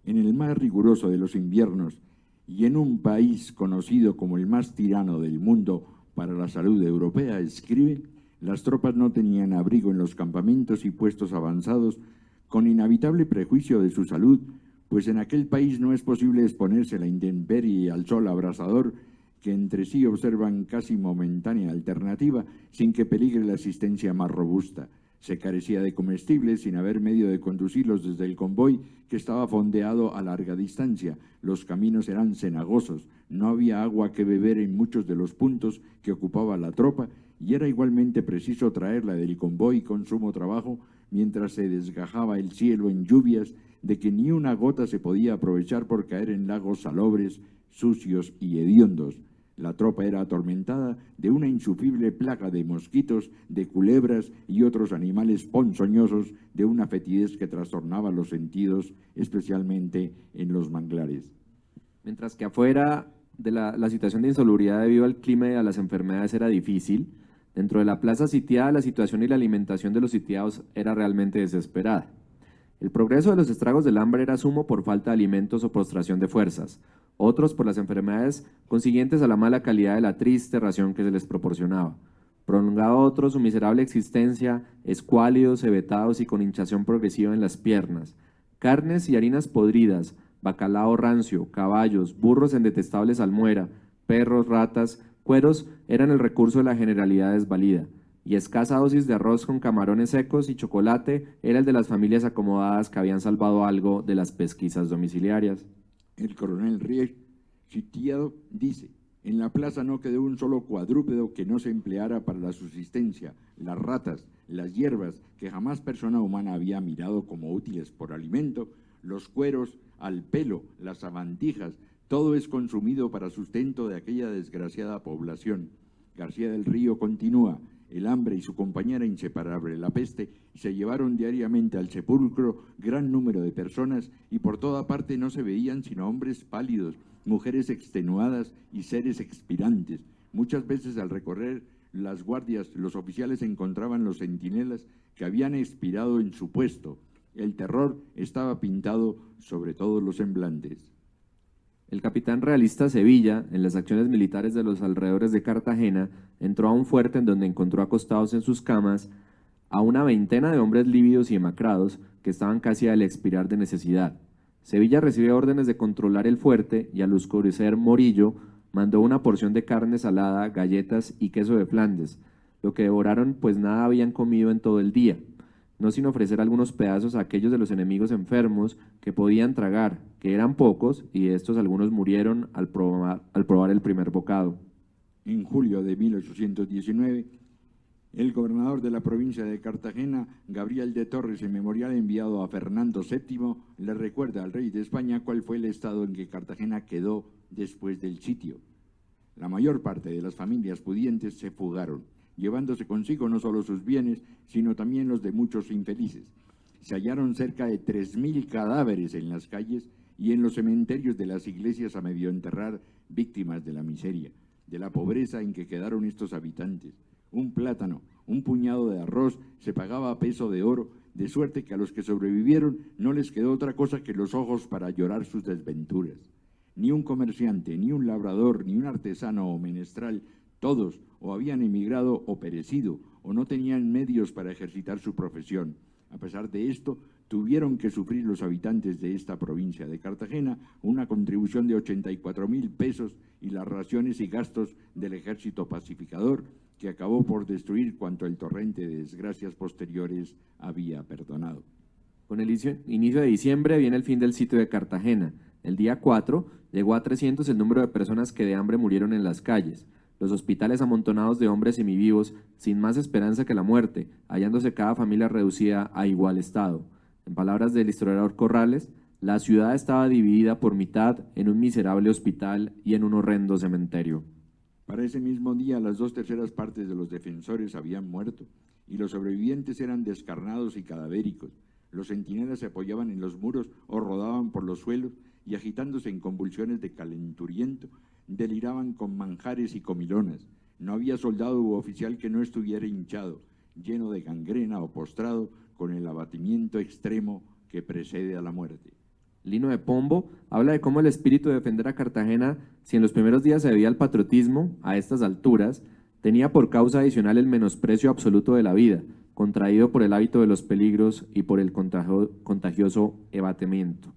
En el más riguroso de los inviernos y en un país conocido como el más tirano del mundo para la salud europea, escribe, las tropas no tenían abrigo en los campamentos y puestos avanzados, con inhabitable prejuicio de su salud, pues en aquel país no es posible exponerse a la intemperie y al sol abrasador, que entre sí observan casi momentánea alternativa, sin que peligre la existencia más robusta. Se carecía de comestibles sin haber medio de conducirlos desde el convoy, que estaba fondeado a larga distancia. Los caminos eran cenagosos, no había agua que beber en muchos de los puntos que ocupaba la tropa, y era igualmente preciso traerla del convoy con sumo trabajo, mientras se desgajaba el cielo en lluvias, de que ni una gota se podía aprovechar por caer en lagos salobres, sucios y hediondos. La tropa era atormentada de una insufrible plaga de mosquitos, de culebras y otros animales ponzoñosos, de una fetidez que trastornaba los sentidos, especialmente en los manglares. Mientras que afuera de la situación de insalubridad debido al clima y a las enfermedades era difícil, dentro de la plaza sitiada la situación y la alimentación de los sitiados era realmente desesperada. El progreso de los estragos del hambre era sumo por falta de alimentos o prostración de fuerzas, otros por las enfermedades consiguientes a la mala calidad de la triste ración que se les proporcionaba. Prolongado otro su miserable existencia, escuálidos, evetados y con hinchazón progresiva en las piernas. Carnes y harinas podridas, bacalao rancio, caballos, burros en detestable salmuera, perros, ratas, cueros eran el recurso de la generalidad desvalida, y escasa dosis de arroz con camarones secos y chocolate era el de las familias acomodadas que habían salvado algo de las pesquisas domiciliarias. El coronel Ries, sitiado, dice: en la plaza no quedó un solo cuadrúpedo que no se empleara para la subsistencia. Las ratas, las hierbas que jamás persona humana había mirado como útiles por alimento, los cueros, al pelo, las sabandijas, todo es consumido para sustento de aquella desgraciada población. García del Río continúa: el hambre y su compañera inseparable, la peste, se llevaron diariamente al sepulcro gran número de personas y por toda parte no se veían sino hombres pálidos, mujeres extenuadas y seres expirantes. Muchas veces al recorrer las guardias, los oficiales encontraban los centinelas que habían expirado en su puesto. El terror estaba pintado sobre todos los semblantes. El capitán realista Sevilla, en las acciones militares de los alrededores de Cartagena, entró a un fuerte en donde encontró acostados en sus camas a una veintena de hombres lívidos y demacrados que estaban casi al expirar de necesidad. Sevilla recibió órdenes de controlar el fuerte y al oscurecer Morillo mandó una porción de carne salada, galletas y queso de Flandes, lo que devoraron pues nada habían comido en todo el día, no sin ofrecer algunos pedazos a aquellos de los enemigos enfermos que podían tragar, que eran pocos, y de estos algunos murieron al probar el primer bocado. En julio de 1819, el gobernador de la provincia de Cartagena, Gabriel de Torres, en memorial enviado a Fernando VII, le recuerda al rey de España cuál fue el estado en que Cartagena quedó después del sitio. La mayor parte de las familias pudientes se fugaron, llevándose consigo no solo sus bienes, sino también los de muchos infelices. Se hallaron cerca de 3.000 cadáveres en las calles y en los cementerios de las iglesias a medio enterrar, víctimas de la miseria, de la pobreza en que quedaron estos habitantes. Un plátano, un puñado de arroz se pagaba a peso de oro, de suerte que a los que sobrevivieron no les quedó otra cosa que los ojos para llorar sus desventuras. Ni un comerciante, ni un labrador, ni un artesano o menestral, todos o habían emigrado o perecido, o no tenían medios para ejercitar su profesión. A pesar de esto, tuvieron que sufrir los habitantes de esta provincia de Cartagena una contribución de 84.000 pesos y las raciones y gastos del ejército pacificador, que acabó por destruir cuanto el torrente de desgracias posteriores había perdonado. Con el inicio de diciembre viene el fin del sitio de Cartagena. El día 4 llegó a 300 el número de personas que de hambre murieron en las calles. Los hospitales amontonados de hombres semivivos, sin más esperanza que la muerte, hallándose cada familia reducida a igual estado. En palabras del historiador Corrales, la ciudad estaba dividida por mitad en un miserable hospital y en un horrendo cementerio. Para ese mismo día, las 2/3 partes de los defensores habían muerto, y los sobrevivientes eran descarnados y cadavéricos. Los centinelas se apoyaban en los muros o rodaban por los suelos, y agitándose en convulsiones de calenturiento, deliraban con manjares y comilonas. No había soldado u oficial que no estuviera hinchado, lleno de gangrena o postrado, con el abatimiento extremo que precede a la muerte. Lino de Pombo habla de cómo el espíritu de defender a Cartagena, si en los primeros días se debía al patriotismo, a estas alturas, tenía por causa adicional el menosprecio absoluto de la vida, contraído por el hábito de los peligros y por el contagioso abatimiento.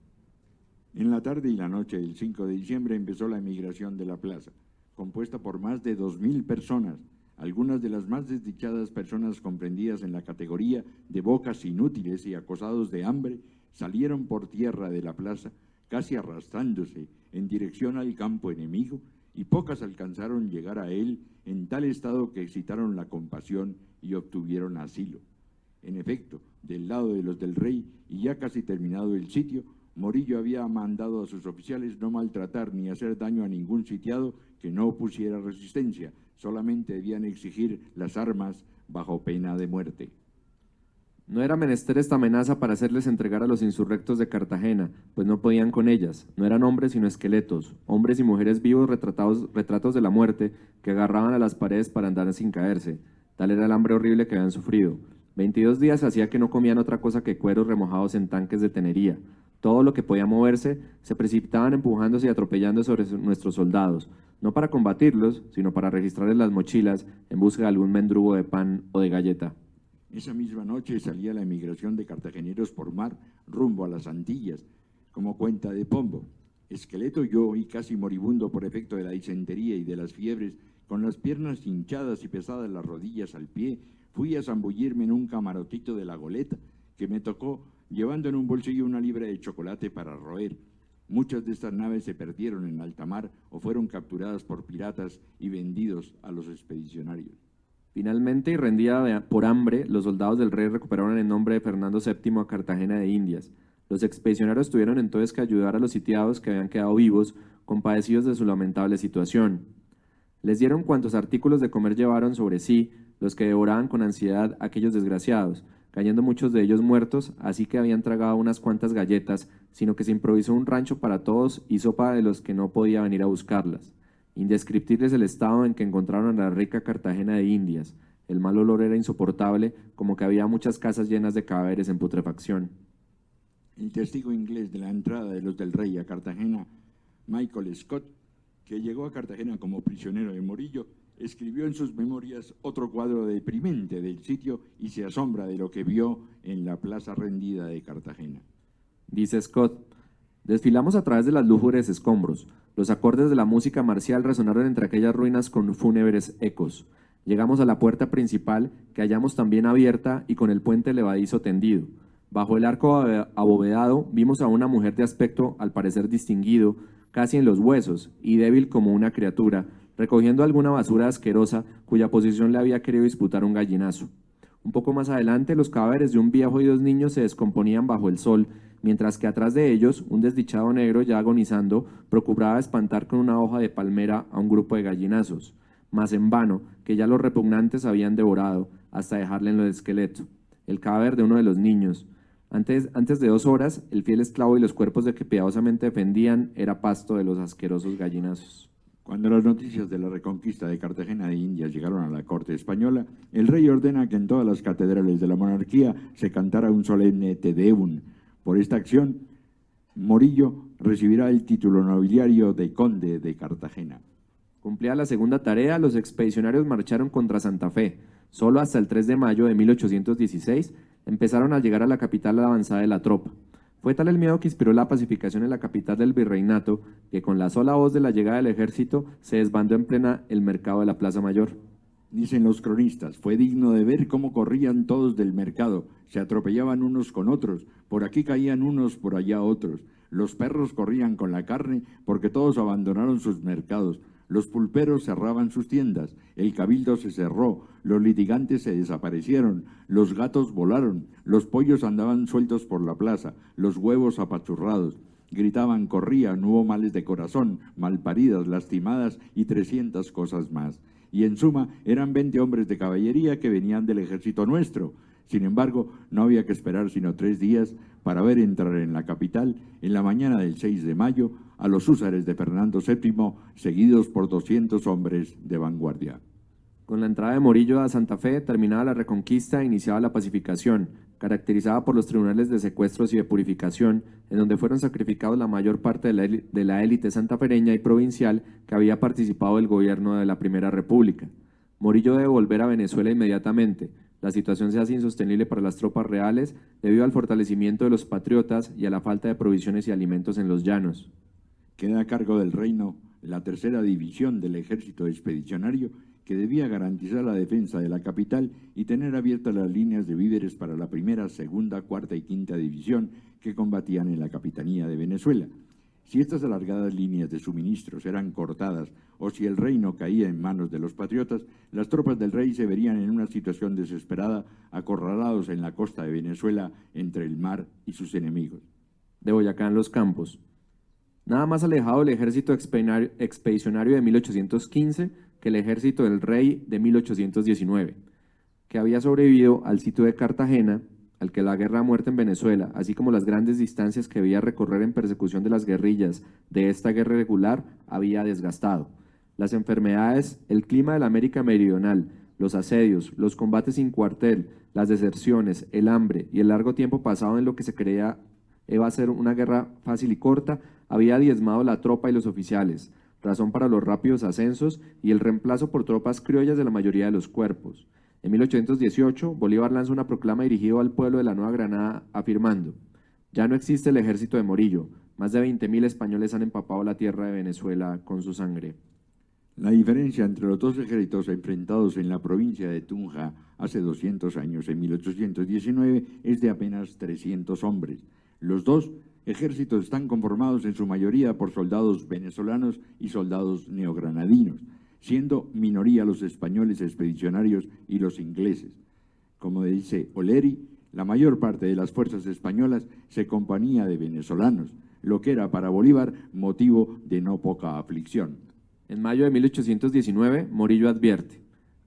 En la tarde y la noche del 5 de diciembre empezó la emigración de la plaza, compuesta por más de 2.000 personas, algunas de las más desdichadas personas comprendidas en la categoría de bocas inútiles y acosados de hambre, salieron por tierra de la plaza, casi arrastrándose en dirección al campo enemigo, y pocas alcanzaron llegar a él en tal estado que excitaron la compasión y obtuvieron asilo. En efecto, del lado de los del rey, y ya casi terminado el sitio, Morillo había mandado a sus oficiales no maltratar ni hacer daño a ningún sitiado que no opusiera resistencia, solamente debían exigir las armas bajo pena de muerte. No era menester esta amenaza para hacerles entregar a los insurrectos de Cartagena, pues no podían con ellas, no eran hombres sino esqueletos, hombres y mujeres vivos retratos de la muerte que agarraban a las paredes para andar sin caerse. Tal era el hambre horrible que habían sufrido. 22 días hacía que no comían otra cosa que cueros remojados en tanques de tenería. Todo lo que podía moverse se precipitaban empujándose y atropellando sobre nuestros soldados, no para combatirlos, sino para registrarles las mochilas en busca de algún mendrugo de pan o de galleta. Esa misma noche salía la emigración de cartageneros por mar rumbo a las Antillas, como cuenta de Pombo. Esqueleto yo, y casi moribundo por efecto de la disentería y de las fiebres, con las piernas hinchadas y pesadas las rodillas al pie, fui a zambullirme en un camarotito de la goleta, que me tocó llevando en un bolsillo una libra de chocolate para roer. Muchas de estas naves se perdieron en alta mar o fueron capturadas por piratas y vendidos a los expedicionarios. Finalmente, y rendida por hambre, los soldados del rey recuperaron el nombre de Fernando VII a Cartagena de Indias. Los expedicionarios tuvieron entonces que ayudar a los sitiados que habían quedado vivos, compadecidos de su lamentable situación. Les dieron cuantos artículos de comer llevaron sobre sí, los que devoraban con ansiedad aquellos desgraciados, cayendo muchos de ellos muertos, así que habían tragado unas cuantas galletas, sino que se improvisó un rancho para todos y sopa de los que no podía venir a buscarlas. Indescriptible es el estado en que encontraron a la rica Cartagena de Indias. El mal olor era insoportable, como que había muchas casas llenas de cadáveres en putrefacción. El testigo inglés de la entrada de los del rey a Cartagena, Michael Scott, que llegó a Cartagena como prisionero de Morillo, escribió en sus memorias otro cuadro deprimente del sitio y se asombra de lo que vio en la plaza rendida de Cartagena. Dice Scott: desfilamos a través de las lúgubres escombros. Los acordes de la música marcial resonaron entre aquellas ruinas con fúnebres ecos. Llegamos a la puerta principal, que hallamos también abierta y con el puente levadizo tendido. Bajo el arco abovedado vimos a una mujer de aspecto al parecer distinguido, casi en los huesos, y débil como una criatura, recogiendo alguna basura asquerosa cuya posición le había querido disputar un gallinazo. Un poco más adelante, los cadáveres de un viejo y dos niños se descomponían bajo el sol, mientras que atrás de ellos, un desdichado negro ya agonizando procuraba espantar con una hoja de palmera a un grupo de gallinazos, mas en vano, que ya los repugnantes habían devorado, hasta dejarle en el esqueleto, el cadáver de uno de los niños. Antes de 2 horas, el fiel esclavo y los cuerpos de que piadosamente defendían era pasto de los asquerosos gallinazos. Cuando las noticias de la reconquista de Cartagena de Indias llegaron a la corte española, el rey ordena que en todas las catedrales de la monarquía se cantara un solemne Te Deum. Por esta acción, Morillo recibirá el título nobiliario de conde de Cartagena. Cumplida la segunda tarea, los expedicionarios marcharon contra Santa Fe. Solo hasta el 3 de mayo de 1816 empezaron a llegar a la capital la avanzada de la tropa. Fue tal el miedo que inspiró la pacificación en la capital del virreinato, que con la sola voz de la llegada del ejército se desbandó en plena el mercado de la Plaza Mayor. Dicen los cronistas, fue digno de ver cómo corrían todos del mercado, se atropellaban unos con otros, por aquí caían unos, por allá otros. Los perros corrían con la carne porque todos abandonaron sus mercados. Los pulperos cerraban sus tiendas, el cabildo se cerró, los litigantes se desaparecieron, los gatos volaron, los pollos andaban sueltos por la plaza, los huevos apachurrados. Gritaban, corrían, hubo males de corazón, malparidas, lastimadas y 300 cosas más. Y en suma eran 20 hombres de caballería que venían del ejército nuestro. Sin embargo, no había que esperar sino 3 días para ver entrar en la capital, en la mañana del 6 de mayo, a los húsares de Fernando VII, seguidos por 200 hombres de vanguardia. Con la entrada de Morillo a Santa Fe, terminaba la reconquista e iniciaba la pacificación, caracterizada por los tribunales de secuestros y de purificación, en donde fueron sacrificados la mayor parte de la élite santafereña y provincial que había participado del gobierno de la Primera República. Morillo debe volver a Venezuela inmediatamente. La situación se hace insostenible para las tropas reales debido al fortalecimiento de los patriotas y a la falta de provisiones y alimentos en los llanos. Queda a cargo del reino la tercera división del ejército expedicionario, que debía garantizar la defensa de la capital y tener abiertas las líneas de víveres para la primera, segunda, cuarta y quinta división que combatían en la capitanía de Venezuela. Si estas alargadas líneas de suministros eran cortadas o si el reino caía en manos de los patriotas, las tropas del rey se verían en una situación desesperada, acorralados en la costa de Venezuela entre el mar y sus enemigos. De Boyacá en los campos. Nada más alejado del ejército expedicionario de 1815 que el ejército del rey de 1819, que había sobrevivido al sitio de Cartagena, al que la guerra a muerte en Venezuela, así como las grandes distancias que debía recorrer en persecución de las guerrillas de esta guerra regular, había desgastado. Las enfermedades, el clima de la América Meridional, los asedios, los combates sin cuartel, las deserciones, el hambre y el largo tiempo pasado en lo que se creía iba a ser una guerra fácil y corta, había diezmado la tropa y los oficiales, razón para los rápidos ascensos y el reemplazo por tropas criollas de la mayoría de los cuerpos. En 1818, Bolívar lanza una proclama dirigida al pueblo de la Nueva Granada afirmando: ya no existe el ejército de Morillo, Más de 20.000 españoles han empapado la tierra de Venezuela con su sangre. La diferencia entre los dos ejércitos enfrentados en la provincia de Tunja hace 200 años, en 1819, es de apenas 300 hombres. Los dos ejércitos están conformados en su mayoría por soldados venezolanos y soldados neogranadinos, siendo minoría los españoles expedicionarios y los ingleses. Como dice Oleri, la mayor parte de las fuerzas españolas se componía de venezolanos, lo que era para Bolívar motivo de no poca aflicción. En mayo de 1819, Morillo advierte: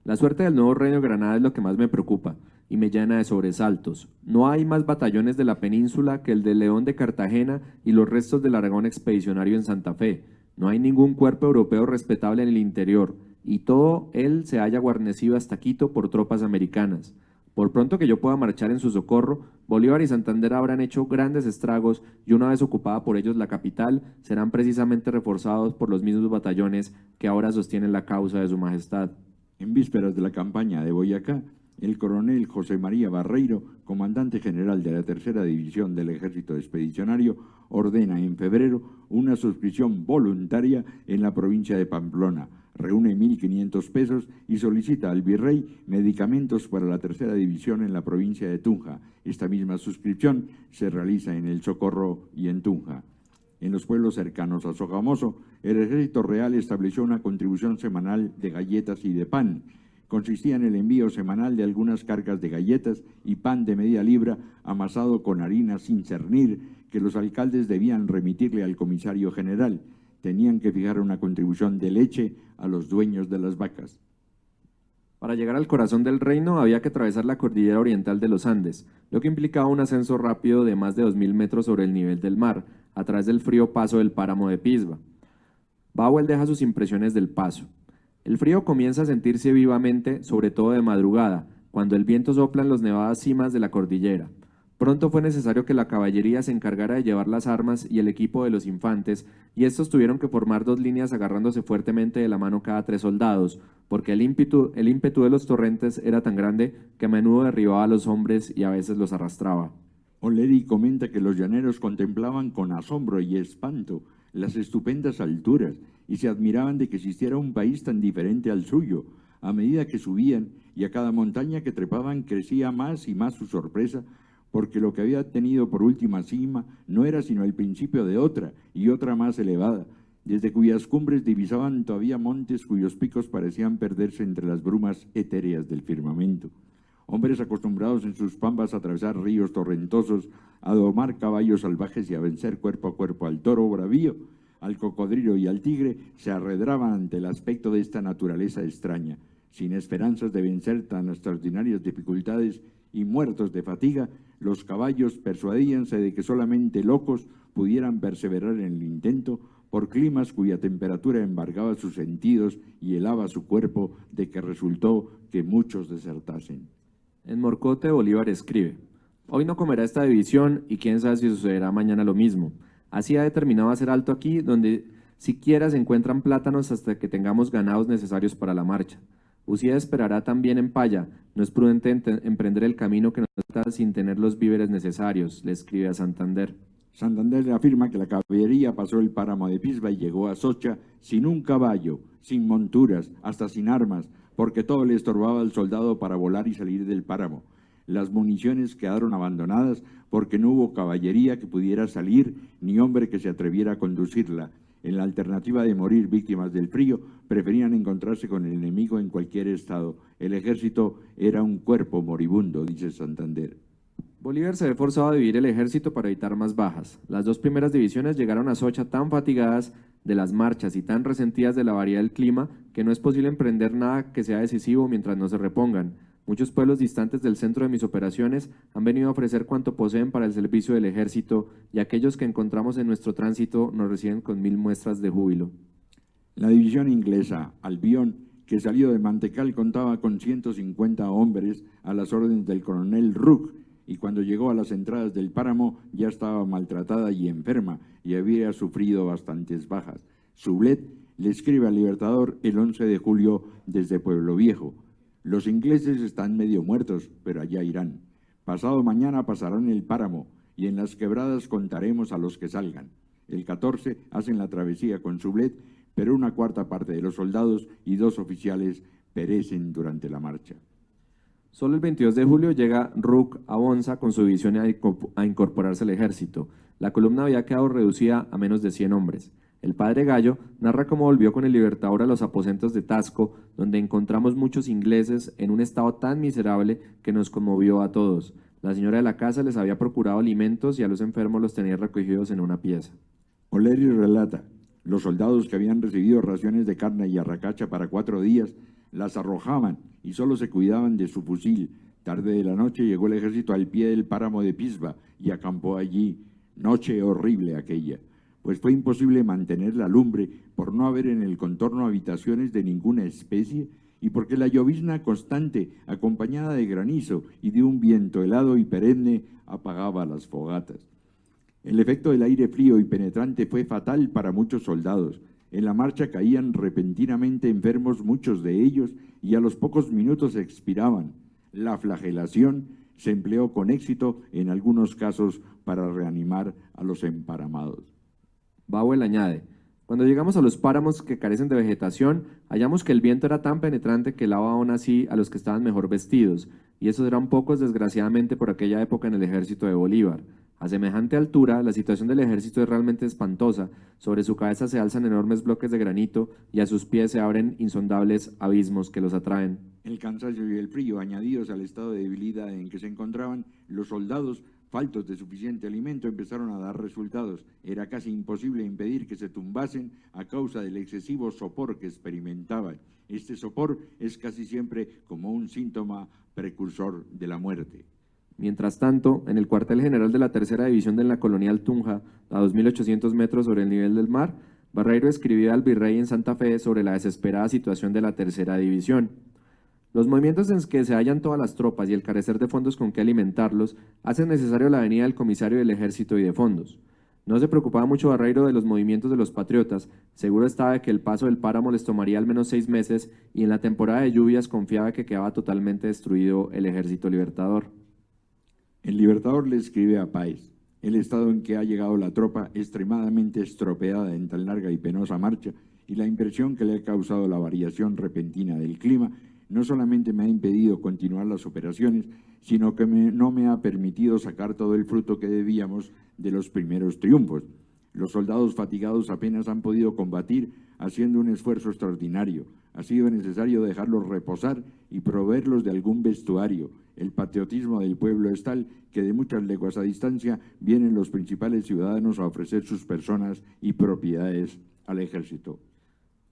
la suerte del nuevo reino de Granada es lo que más me preocupa y me llena de sobresaltos. No hay más batallones de la península que el de León de Cartagena y los restos del Aragón expedicionario en Santa Fe. No hay ningún cuerpo europeo respetable en el interior, y todo él se haya guarnecido hasta Quito por tropas americanas. Por pronto que yo pueda marchar en su socorro, Bolívar y Santander habrán hecho grandes estragos y una vez ocupada por ellos la capital, serán precisamente reforzados por los mismos batallones que ahora sostienen la causa de su majestad. En vísperas de la campaña de Boyacá, el coronel José María Barreiro, comandante general de la Tercera División del Ejército Expedicionario, ordena en febrero una suscripción voluntaria en la provincia de Pamplona, reúne 1.500 pesos y solicita al virrey medicamentos para la Tercera División en la provincia de Tunja. Esta misma suscripción se realiza en El Socorro y en Tunja. En los pueblos cercanos a Sogamoso, el Ejército Real estableció una contribución semanal de galletas y de pan. Consistía en el envío semanal de algunas cargas de galletas y pan de media libra amasado con harina sin cernir, que los alcaldes debían remitirle al comisario general. Tenían que fijar una contribución de leche a los dueños de las vacas. Para llegar al corazón del reino había que atravesar la cordillera oriental de los Andes, lo que implicaba un ascenso rápido de más de 2.000 metros sobre el nivel del mar, a través del frío paso del páramo de Pisba. Bauer deja sus impresiones del paso. El frío comienza a sentirse vivamente, sobre todo de madrugada, cuando el viento sopla en las nevadas cimas de la cordillera. Pronto fue necesario que la caballería se encargara de llevar las armas y el equipo de los infantes, y estos tuvieron que formar dos líneas agarrándose fuertemente de la mano cada 3 soldados, porque el ímpetu de los torrentes era tan grande que a menudo derribaba a los hombres y a veces los arrastraba. Oleri comenta que los llaneros contemplaban con asombro y espanto las estupendas alturas y se admiraban de que existiera un país tan diferente al suyo. A medida que subían y a cada montaña que trepaban crecía más y más su sorpresa, porque lo que había tenido por última cima no era sino el principio de otra y otra más elevada, desde cuyas cumbres divisaban todavía montes cuyos picos parecían perderse entre las brumas etéreas del firmamento. Hombres acostumbrados en sus pampas a atravesar ríos torrentosos, a domar caballos salvajes y a vencer cuerpo a cuerpo al toro bravío, al cocodrilo y al tigre, se arredraban ante el aspecto de esta naturaleza extraña. Sin esperanzas de vencer tan extraordinarias dificultades y muertos de fatiga, los caballos persuadíanse de que solamente locos pudieran perseverar en el intento por climas cuya temperatura embargaba sus sentidos y helaba su cuerpo, de que resultó que muchos desertasen. En Morcote, Bolívar escribe: hoy no comerá esta división y quién sabe si sucederá mañana lo mismo. Así ha determinado hacer alto aquí, donde siquiera se encuentran plátanos hasta que tengamos ganados necesarios para la marcha. Usía esperará también en Paya. No es prudente emprender el camino que nos trata sin tener los víveres necesarios, le escribe a Santander. Santander afirma que la caballería pasó el páramo de Pisba y llegó a Socha sin un caballo, sin monturas, hasta sin armas, porque todo le estorbaba al soldado para volar y salir del páramo. Las municiones quedaron abandonadas porque no hubo caballería que pudiera salir, ni hombre que se atreviera a conducirla. En la alternativa de morir víctimas del frío, preferían encontrarse con el enemigo en cualquier estado. El ejército era un cuerpo moribundo, dice Santander. Bolívar se ve forzado a dividir el ejército para evitar más bajas. Las 2 primeras divisiones llegaron a Socha tan fatigadas de las marchas y tan resentidas de la variedad del clima que no es posible emprender nada que sea decisivo mientras no se repongan. Muchos pueblos distantes del centro de mis operaciones han venido a ofrecer cuanto poseen para el servicio del ejército, y aquellos que encontramos en nuestro tránsito nos reciben con 1000 muestras de júbilo. La división inglesa, Albión, que salió de Mantecal, contaba con 150 hombres a las órdenes del coronel Rook, y cuando llegó a las entradas del páramo ya estaba maltratada y enferma y había sufrido bastantes bajas. Sublet le escribe al Libertador el 11 de julio desde Pueblo Viejo: los ingleses están medio muertos, pero allá irán. Pasado mañana pasarán el páramo y en las quebradas contaremos a los que salgan. El 14 hacen la travesía con Sublet, pero una cuarta parte de los soldados y 2 oficiales perecen durante la marcha. Solo el 22 de julio llega Rook a Bonza con su división a incorporarse al ejército. La columna había quedado reducida a menos de 100 hombres. El padre Gallo narra cómo volvió con el Libertador a los aposentos de Tasco, donde encontramos muchos ingleses en un estado tan miserable que nos conmovió a todos. La señora de la casa les había procurado alimentos y a los enfermos los tenía recogidos en una pieza. O'Leary relata, los soldados que habían recibido raciones de carne y arracacha para 4 días, las arrojaban y solo se cuidaban de su fusil. Tarde de la noche llegó el ejército al pie del páramo de Pisba y acampó allí. Noche horrible aquella, pues fue imposible mantener la lumbre por no haber en el contorno habitaciones de ninguna especie y porque la llovizna constante, acompañada de granizo y de un viento helado y perenne, apagaba las fogatas. El efecto del aire frío y penetrante fue fatal para muchos soldados. En la marcha caían repentinamente enfermos muchos de ellos y a los pocos minutos expiraban. La flagelación se empleó con éxito en algunos casos para reanimar a los emparamados. Bauer añade, cuando llegamos a los páramos que carecen de vegetación, hallamos que el viento era tan penetrante que helaba aún así a los que estaban mejor vestidos, y esos eran pocos desgraciadamente por aquella época en el ejército de Bolívar. A semejante altura, la situación del ejército es realmente espantosa. Sobre su cabeza se alzan enormes bloques de granito y a sus pies se abren insondables abismos que los atraen. El cansancio y el frío, añadidos al estado de debilidad en que se encontraban, los soldados, faltos de suficiente alimento, empezaron a dar resultados. Era casi imposible impedir que se tumbasen a causa del excesivo sopor que experimentaban. Este sopor es casi siempre como un síntoma precursor de la muerte. Mientras tanto, en el cuartel general de la tercera división de la colonial Tunja, a 2.800 metros sobre el nivel del mar, Barreiro escribía al virrey en Santa Fe sobre la desesperada situación de la tercera división. Los movimientos en que se hallan todas las tropas y el carecer de fondos con que alimentarlos hacen necesario la venida del comisario del ejército y de fondos. No se preocupaba mucho Barreiro de los movimientos de los patriotas, seguro estaba de que el paso del páramo les tomaría al menos 6 meses y en la temporada de lluvias confiaba que quedaba totalmente destruido el ejército libertador. El Libertador le escribe a Páez, el estado en que ha llegado la tropa extremadamente estropeada en tan larga y penosa marcha y la impresión que le ha causado la variación repentina del clima no solamente me ha impedido continuar las operaciones, sino que no me ha permitido sacar todo el fruto que debíamos de los primeros triunfos. Los soldados fatigados apenas han podido combatir haciendo un esfuerzo extraordinario. Ha sido necesario dejarlos reposar y proveerlos de algún vestuario. El patriotismo del pueblo es tal que de muchas leguas a distancia vienen los principales ciudadanos a ofrecer sus personas y propiedades al ejército.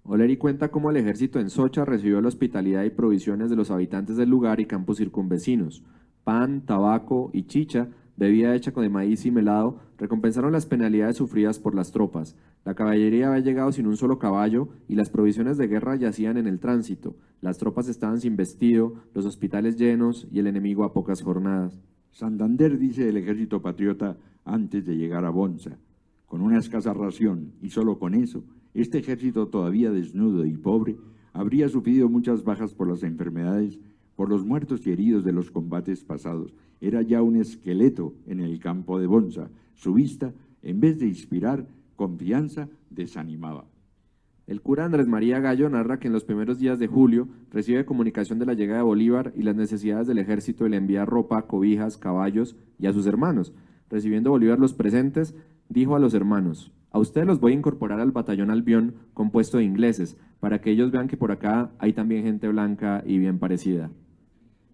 O'Leary cuenta cómo el ejército en Socha recibió la hospitalidad y provisiones de los habitantes del lugar y campos circunvecinos. Pan, tabaco y chicha, bebida hecha con de maíz y melado, recompensaron las penalidades sufridas por las tropas. La caballería había llegado sin un solo caballo y las provisiones de guerra yacían en el tránsito. Las tropas estaban sin vestido, los hospitales llenos y el enemigo a pocas jornadas. Santander dice del ejército patriota antes de llegar a Bonza, con una escasa ración y solo con eso, este ejército todavía desnudo y pobre habría sufrido muchas bajas por las enfermedades, por los muertos y heridos de los combates pasados. Era ya un esqueleto en el campo de Bonza. Su vista, en vez de inspirar confianza, desanimaba. El cura Andrés María Gallo narra que en los primeros días de julio recibe comunicación de la llegada de Bolívar y las necesidades del ejército y le envía ropa, cobijas, caballos y a sus hermanos. Recibiendo Bolívar los presentes, dijo a los hermanos: a ustedes los voy a incorporar al batallón Albión compuesto de ingleses, para que ellos vean que por acá hay también gente blanca y bien parecida.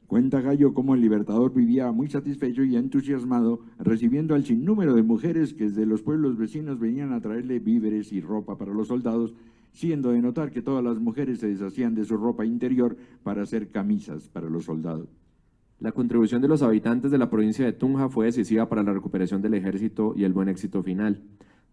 Cuenta Gallo cómo el Libertador vivía muy satisfecho y entusiasmado, recibiendo al sinnúmero de mujeres que desde los pueblos vecinos venían a traerle víveres y ropa para los soldados, siendo de notar que todas las mujeres se deshacían de su ropa interior para hacer camisas para los soldados. La contribución de los habitantes de la provincia de Tunja fue decisiva para la recuperación del ejército y el buen éxito final.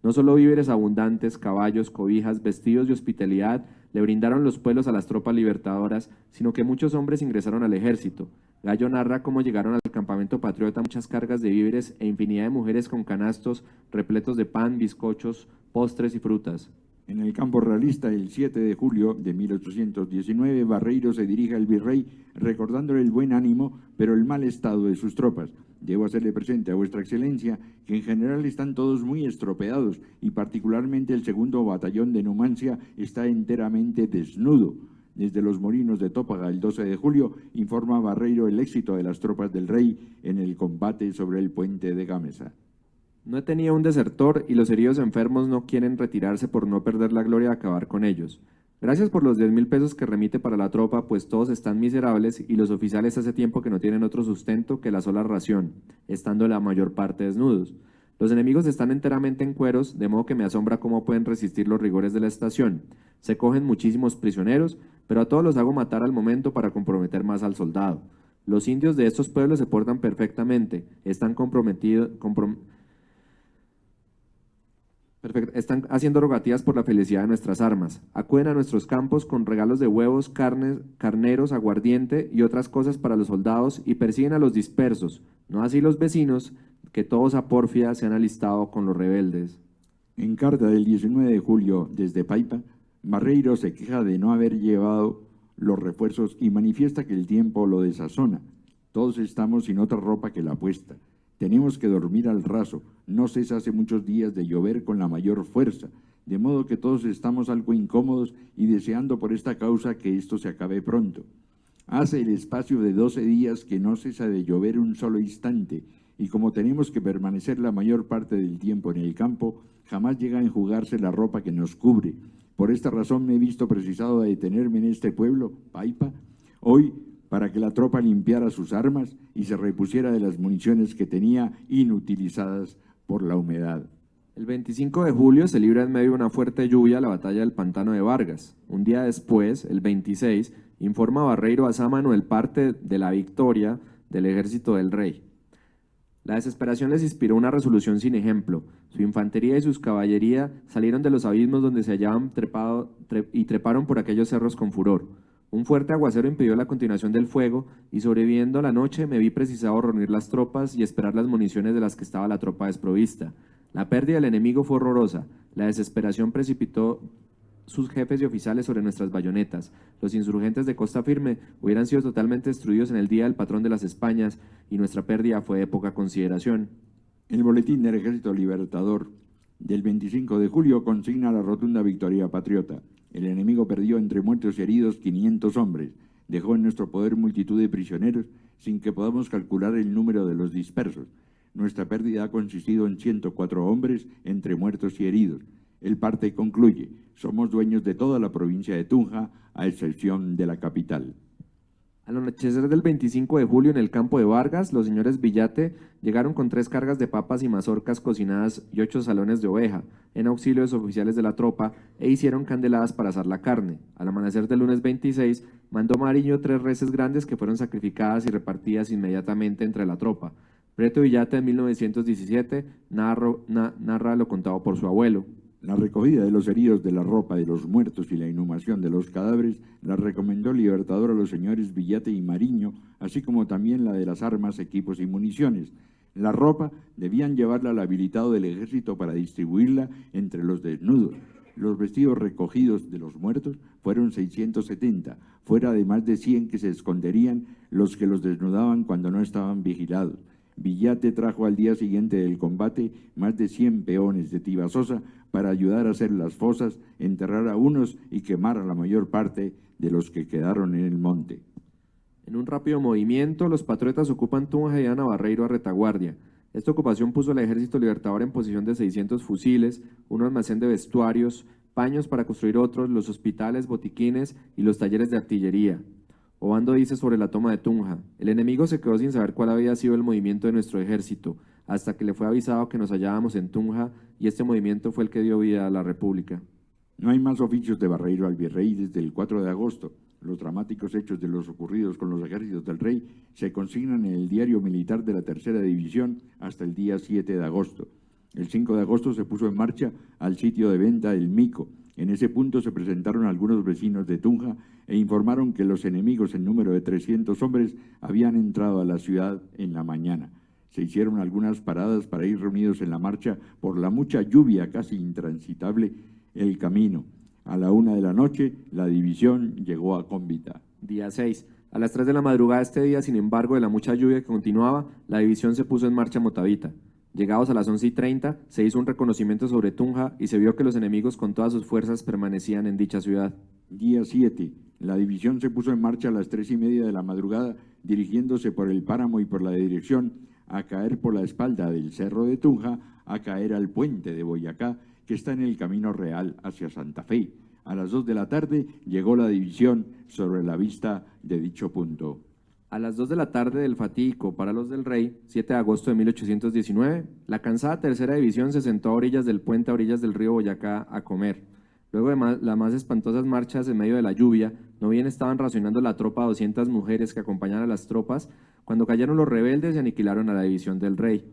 No solo víveres abundantes, caballos, cobijas, vestidos y hospitalidad le brindaron los pueblos a las tropas libertadoras, sino que muchos hombres ingresaron al ejército. Gallo narra cómo llegaron al campamento patriota muchas cargas de víveres e infinidad de mujeres con canastos repletos de pan, bizcochos, postres y frutas. En el campo realista, el 7 de julio de 1819, Barreiro se dirige al virrey recordándole el buen ánimo, pero el mal estado de sus tropas. Debo hacerle presente a vuestra excelencia que en general están todos muy estropeados y particularmente el segundo batallón de Numancia está enteramente desnudo. Desde los molinos de Tópaga, el 12 de julio, informa Barreiro el éxito de las tropas del rey en el combate sobre el puente de Gámeza. No he tenido un desertor y los heridos enfermos no quieren retirarse por no perder la gloria de acabar con ellos. Gracias por los 10.000 pesos que remite para la tropa, pues todos están miserables y los oficiales hace tiempo que no tienen otro sustento que la sola ración, estando la mayor parte desnudos. Los enemigos están enteramente en cueros, de modo que me asombra cómo pueden resistir los rigores de la estación. Se cogen muchísimos prisioneros, pero a todos los hago matar al momento para comprometer más al soldado. Los indios de estos pueblos se portan perfectamente, están están haciendo rogativas por la felicidad de nuestras armas. Acuden a nuestros campos con regalos de huevos, carneros, aguardiente y otras cosas para los soldados y persiguen a los dispersos, no así los vecinos, que todos a porfia se han alistado con los rebeldes. En carta del 19 de julio desde Paipa, Barreiro se queja de no haber llevado los refuerzos y manifiesta que el tiempo lo desazona. Todos estamos sin otra ropa que la puesta. Tenemos que dormir al raso, no cesa hace muchos días de llover con la mayor fuerza, de modo que todos estamos algo incómodos y deseando por esta causa que esto se acabe pronto. Hace el espacio de 12 días que no cesa de llover un solo instante, y como tenemos que permanecer la mayor parte del tiempo en el campo, jamás llega a enjugarse la ropa que nos cubre. Por esta razón me he visto precisado de detenerme en este pueblo, Paipa, hoy, para que la tropa limpiara sus armas y se repusiera de las municiones que tenía inutilizadas por la humedad. El 25 de julio se libra en medio de una fuerte lluvia la batalla del Pantano de Vargas. Un día después, el 26, informa Barreiro a Sámano el parte de la victoria del ejército del rey. La desesperación les inspiró una resolución sin ejemplo. Su infantería y su caballería salieron de los abismos donde se hallaban y treparon por aquellos cerros con furor. Un fuerte aguacero impidió la continuación del fuego y sobreviviendo la noche me vi precisado reunir las tropas y esperar las municiones de las que estaba la tropa desprovista. La pérdida del enemigo fue horrorosa, la desesperación precipitó sus jefes y oficiales sobre nuestras bayonetas. Los insurgentes de Costa Firme hubieran sido totalmente destruidos en el día del patrón de las Españas y nuestra pérdida fue de poca consideración. El boletín del Ejército Libertador del 25 de julio consigna la rotunda victoria patriota. El enemigo perdió entre muertos y heridos 500 hombres, dejó en nuestro poder multitud de prisioneros sin que podamos calcular el número de los dispersos. Nuestra pérdida ha consistido en 104 hombres entre muertos y heridos. El parte concluye, somos dueños de toda la provincia de Tunja, a excepción de la capital. Al anochecer del 25 de julio en el campo de Vargas, los señores Villate llegaron con 3 cargas de papas y mazorcas cocinadas y 8 salones de oveja, en auxilio de los oficiales de la tropa, e hicieron candeladas para asar la carne. Al amanecer del lunes 26, mandó Mariño 3 reses grandes que fueron sacrificadas y repartidas inmediatamente entre la tropa. Preto Villate en 1917 narra lo contado por su abuelo. La recogida de los heridos, de la ropa de los muertos y la inhumación de los cadáveres la recomendó el Libertador a los señores Villate y Mariño, así como también la de las armas, equipos y municiones. La ropa debían llevarla al habilitado del ejército para distribuirla entre los desnudos. Los vestidos recogidos de los muertos fueron 670, fuera de más de 100 que se esconderían los que los desnudaban cuando no estaban vigilados. Villate trajo al día siguiente del combate más de 100 peones de Tibasosa para ayudar a hacer las fosas, enterrar a unos y quemar a la mayor parte de los que quedaron en el monte. En un rápido movimiento, los patriotas ocupan Tunja y dan a Barreiro a retaguardia. Esta ocupación puso al ejército libertador en posición de 600 fusiles, un almacén de vestuarios, paños para construir otros, los hospitales, botiquines y los talleres de artillería. Obando dice sobre la toma de Tunja: el enemigo se quedó sin saber cuál había sido el movimiento de nuestro ejército, hasta que le fue avisado que nos hallábamos en Tunja, y este movimiento fue el que dio vida a la República. No hay más oficios de Barreiro al virrey desde el 4 de agosto. Los dramáticos hechos de los ocurridos con los ejércitos del rey se consignan en el diario militar de la Tercera División hasta el día 7 de agosto. El 5 de agosto se puso en marcha al sitio de venta El Mico. En ese punto se presentaron algunos vecinos de Tunja e informaron que los enemigos en número de 300 hombres habían entrado a la ciudad en la mañana. Se hicieron algunas paradas para ir reunidos en la marcha por la mucha lluvia casi intransitable. el camino. A la 1 de la noche, la división llegó a Cómbita. Día 6. A las 3 de la madrugada este día, sin embargo, de la mucha lluvia que continuaba, la división se puso en marcha a Motavita. Llegados a las 11:30, se hizo un reconocimiento sobre Tunja y se vio que los enemigos con todas sus fuerzas permanecían en dicha ciudad. Día 7. La división se puso en marcha a las 3:30 de la madrugada, dirigiéndose por el páramo y por la dirección a caer por la espalda del Cerro de Tunja, a caer al puente de Boyacá, que está en el camino real hacia Santa Fe. A las 2 de la tarde llegó la división sobre la vista de dicho punto. A las 2 de la tarde del fatídico para los del Rey, 7 de agosto de 1819, la cansada tercera división se sentó a orillas del puente a orillas del río Boyacá a comer. Luego de las más espantosas marchas en medio de la lluvia, no bien estaban racionando la tropa a 200 mujeres que acompañaban a las tropas, cuando cayeron los rebeldes y aniquilaron a la división del Rey.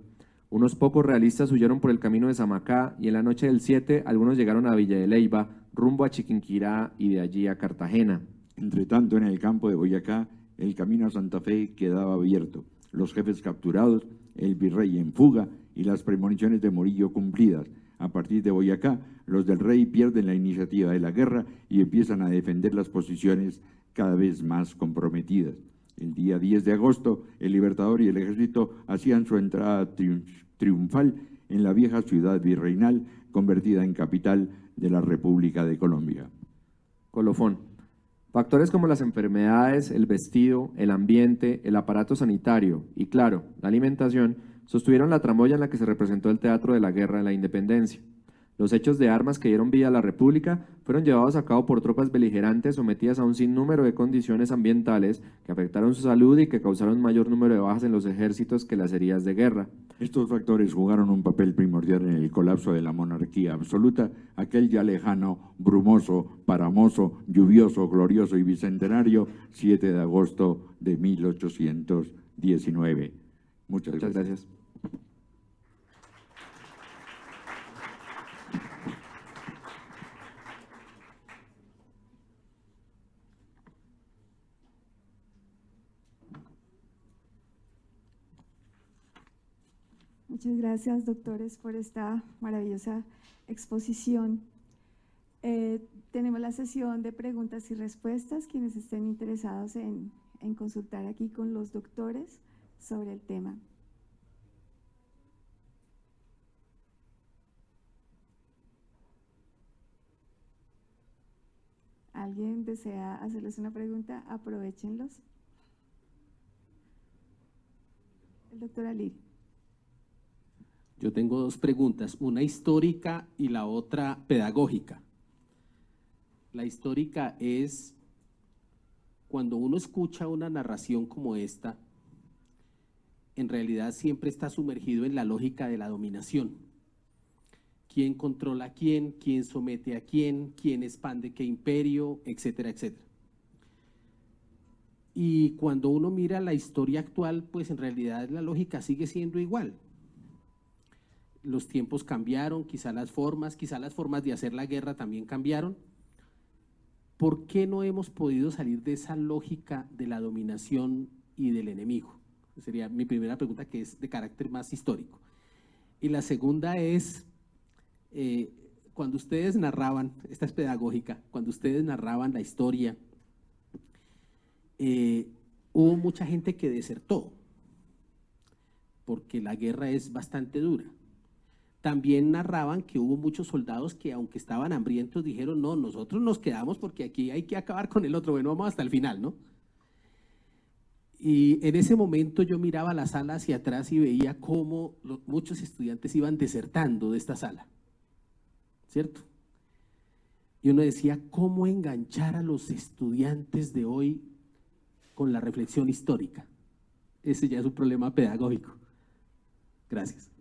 Unos pocos realistas huyeron por el camino de Samacá y en la noche del 7 algunos llegaron a Villa de Leyva, rumbo a Chiquinquirá y de allí a Cartagena. Entretanto, en el campo de Boyacá, el camino a Santa Fe quedaba abierto, los jefes capturados, el virrey en fuga y las premoniciones de Morillo cumplidas. A partir de Boyacá, los del Rey pierden la iniciativa de la guerra y empiezan a defender las posiciones cada vez más comprometidas. El día 10 de agosto, el Libertador y el Ejército hacían su entrada triunfal en la vieja ciudad virreinal, convertida en capital de la República de Colombia. Colofón. Factores como las enfermedades, el vestido, el ambiente, el aparato sanitario y, claro, la alimentación, sostuvieron la tramoya en la que se representó el teatro de la guerra en la independencia. Los hechos de armas que dieron vida a la República fueron llevados a cabo por tropas beligerantes sometidas a un sinnúmero de condiciones ambientales que afectaron su salud y que causaron mayor número de bajas en los ejércitos que las heridas de guerra. Estos factores jugaron un papel primordial en el colapso de la monarquía absoluta, aquel ya lejano, brumoso, paramoso, lluvioso, glorioso y bicentenario 7 de agosto de 1819. Muchas gracias. Muchas gracias, doctores, por esta maravillosa exposición. Tenemos la sesión de preguntas y respuestas. Quienes estén interesados en consultar aquí con los doctores sobre el tema. ¿Alguien desea hacerles una pregunta? Aprovéchenlos. El doctor Ali. Yo tengo dos preguntas, una histórica y la otra pedagógica. La histórica es, cuando uno escucha una narración como esta, en realidad siempre está sumergido en la lógica de la dominación. ¿Quién controla a quién? ¿Quién somete a quién? ¿Quién expande qué imperio? Etcétera, etcétera. Y cuando uno mira la historia actual, pues en realidad la lógica sigue siendo igual. Los tiempos cambiaron, quizá las formas de hacer la guerra también cambiaron. ¿Por qué no hemos podido salir de esa lógica de la dominación y del enemigo? Sería mi primera pregunta, que es de carácter más histórico. Y la segunda es, cuando ustedes narraban, esta es pedagógica, cuando ustedes narraban la historia, hubo mucha gente que desertó, porque la guerra es bastante dura. También narraban que hubo muchos soldados que, aunque estaban hambrientos, dijeron, no, nosotros nos quedamos porque aquí hay que acabar con el otro, bueno, vamos hasta el final, ¿no? Y en ese momento yo miraba la sala hacia atrás y veía cómo muchos estudiantes iban desertando de esta sala, ¿cierto? Y uno decía, ¿cómo enganchar a los estudiantes de hoy con la reflexión histórica? Ese ya es un problema pedagógico. Gracias.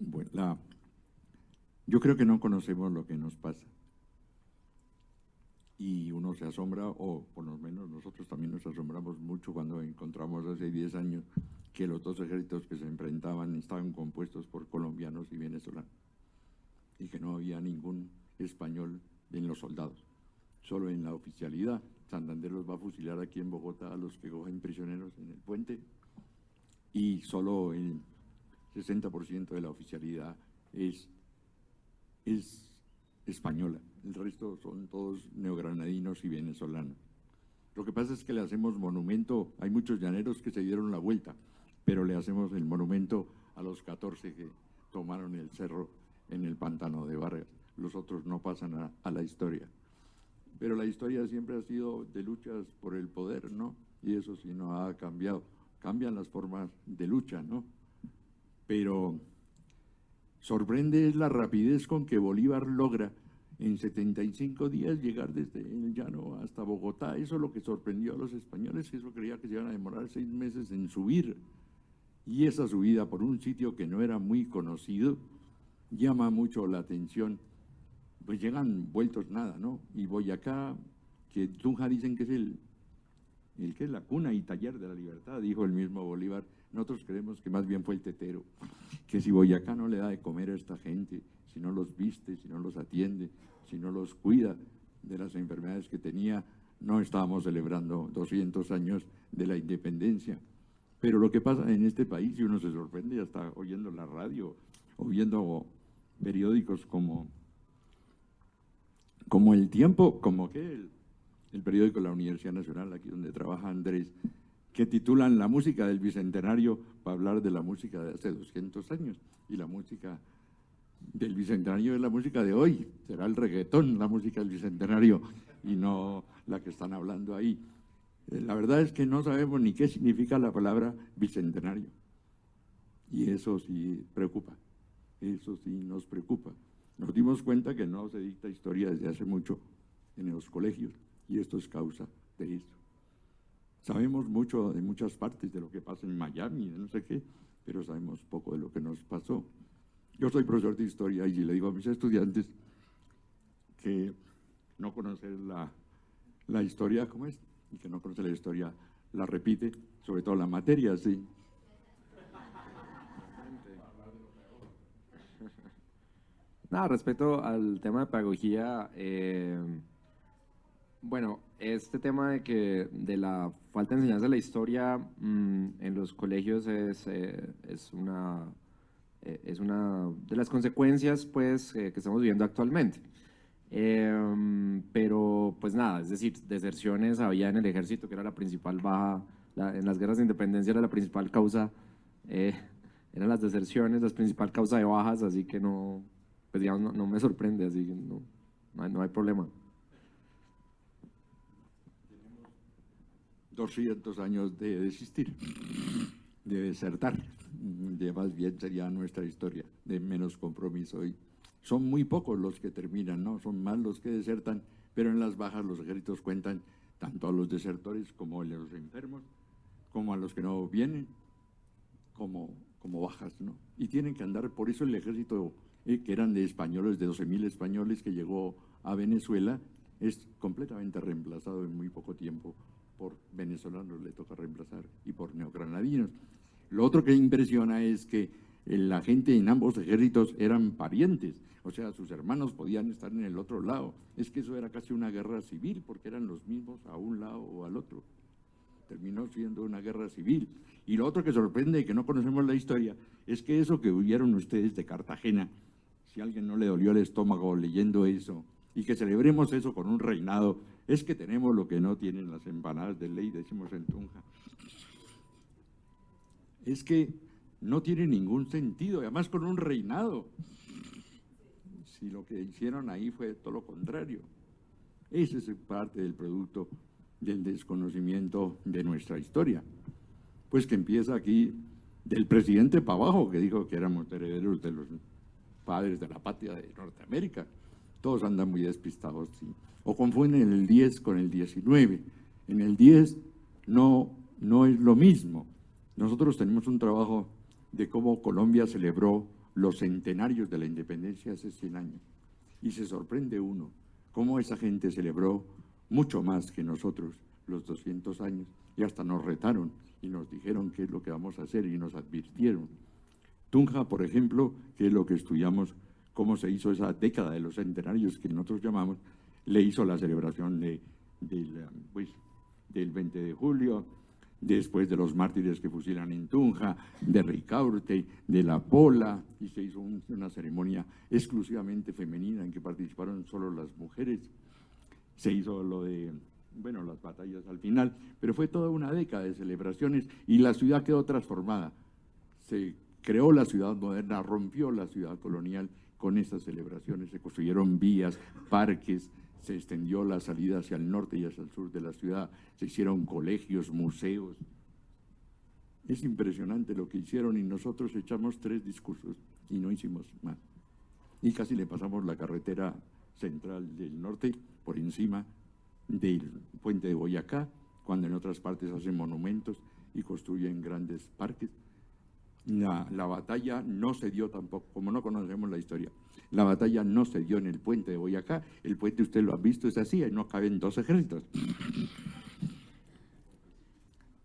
Bueno, yo creo que no conocemos lo que nos pasa. Y uno se asombra, o por lo menos nosotros también nos asombramos mucho cuando encontramos hace 10 años que los dos ejércitos que se enfrentaban estaban compuestos por colombianos y venezolanos, y que no había ningún español en los soldados, solo en la oficialidad. Santander los va a fusilar aquí en Bogotá a los que cogen prisioneros en el puente, y solo el 60% de la oficialidad es española. El resto son todos neogranadinos y venezolanos. Lo que pasa es que le hacemos monumento, hay muchos llaneros que se dieron la vuelta, pero le hacemos el monumento a los 14 que tomaron el cerro en el pantano de Vargas. Los otros no pasan a la historia. Pero la historia siempre ha sido de luchas por el poder, ¿no? Y eso sí no ha cambiado. Cambian las formas de lucha, ¿no? Pero sorprende es la rapidez con que Bolívar logra en 75 días llegar desde el llano hasta Bogotá. Eso es lo que sorprendió a los españoles, que eso creía que se iban a demorar 6 meses en subir. Y esa subida por un sitio que no era muy conocido llama mucho la atención. Pues llegan vueltos nada, ¿no? Y Boyacá, que Tunja dicen que es el que es la cuna y taller de la libertad, dijo el mismo Bolívar. Nosotros creemos que más bien fue el tetero, que si Boyacá no le da de comer a esta gente, si no los viste, si no los atiende, si no los cuida de las enfermedades que tenía, no estábamos celebrando 200 años de la independencia. Pero lo que pasa en este país, y uno se sorprende hasta oyendo la radio, o viendo periódicos como El Tiempo, como que el periódico de la Universidad Nacional, aquí donde trabaja Andrés, que titulan La música del Bicentenario para hablar de la música de hace 200 años. Y la música del Bicentenario es la música de hoy, será el reggaetón la música del Bicentenario y no la que están hablando ahí. La verdad es que no sabemos ni qué significa la palabra Bicentenario. Y eso sí preocupa, eso sí nos preocupa. Nos dimos cuenta que no se dicta historia desde hace mucho en los colegios y esto es causa de eso. Sabemos mucho de muchas partes de lo que pasa en Miami, de no sé qué, pero sabemos poco de lo que nos pasó. Yo soy profesor de historia y le digo a mis estudiantes que no conocer la historia como es, y que no conoce la historia la repite, sobre todo la materia, sí. Nada, respecto al tema de pedagogía, bueno, este tema de la falta de enseñanza de la historia en los colegios es una de las consecuencias pues, que estamos viviendo actualmente. Pero pues nada, es decir, deserciones había en el ejército, que era la principal baja, en las guerras de independencia era la principal causa, eran las deserciones, la principal causa de bajas, así que no, pues digamos, no me sorprende, así que no hay problema. 200 años de desistir, de desertar, de más bien sería nuestra historia, de menos compromiso. Y son muy pocos los que terminan, ¿no? Son más los que desertan, pero en las bajas los ejércitos cuentan tanto a los desertores como a los enfermos, como a los que no vienen, como bajas, ¿no? Y tienen que andar, por eso el ejército, que eran de españoles, de 12.000 españoles que llegó a Venezuela, es completamente reemplazado en muy poco tiempo por venezolanos, le toca reemplazar, y por neogranadinos. Lo otro que impresiona es que la gente en ambos ejércitos eran parientes, o sea, sus hermanos podían estar en el otro lado. Es que eso era casi una guerra civil, porque eran los mismos a un lado o al otro. Terminó siendo una guerra civil. Y lo otro que sorprende y que no conocemos la historia es que eso que huyeron ustedes de Cartagena, si a alguien no le dolió el estómago leyendo eso, y que celebremos eso con un reinado, es que tenemos lo que no tienen las empanadas de ley, decimos en Tunja. Es que no tiene ningún sentido, además con un reinado. Si lo que hicieron ahí fue todo lo contrario. Ese es parte del producto del desconocimiento de nuestra historia. Pues que empieza aquí del presidente para abajo, que dijo que éramos herederos de los padres de la patria de Norteamérica. Todos andan muy despistados, ¿sí? O confunden el 10 con el 19. En el 10 no es lo mismo. Nosotros tenemos un trabajo de cómo Colombia celebró los centenarios de la independencia hace 100 años. Y se sorprende uno cómo esa gente celebró mucho más que nosotros los 200 años y hasta nos retaron y nos dijeron qué es lo que vamos a hacer y nos advirtieron. Tunja, por ejemplo, que es lo que estudiamos, cómo se hizo esa década de los centenarios que nosotros llamamos, le hizo la celebración del 20 de julio, después de los mártires que fusilan en Tunja, de Ricaurte, de La Pola, y se hizo una ceremonia exclusivamente femenina en que participaron solo las mujeres. Se hizo lo de, bueno, las batallas al final, pero fue toda una década de celebraciones y la ciudad quedó transformada. Se creó la ciudad moderna, rompió la ciudad colonial con estas celebraciones, se construyeron vías, parques, se extendió la salida hacia el norte y hacia el sur de la ciudad, se hicieron colegios, museos. Es impresionante lo que hicieron y nosotros echamos 3 discursos y no hicimos más. Y casi le pasamos la carretera central del norte por encima del puente de Boyacá, cuando en otras partes hacen monumentos y construyen grandes parques. La batalla no se dio tampoco, como no conocemos la historia, la batalla no se dio en el puente de Boyacá. El puente, usted lo ha visto, es así, ahí no caben 2 ejércitos.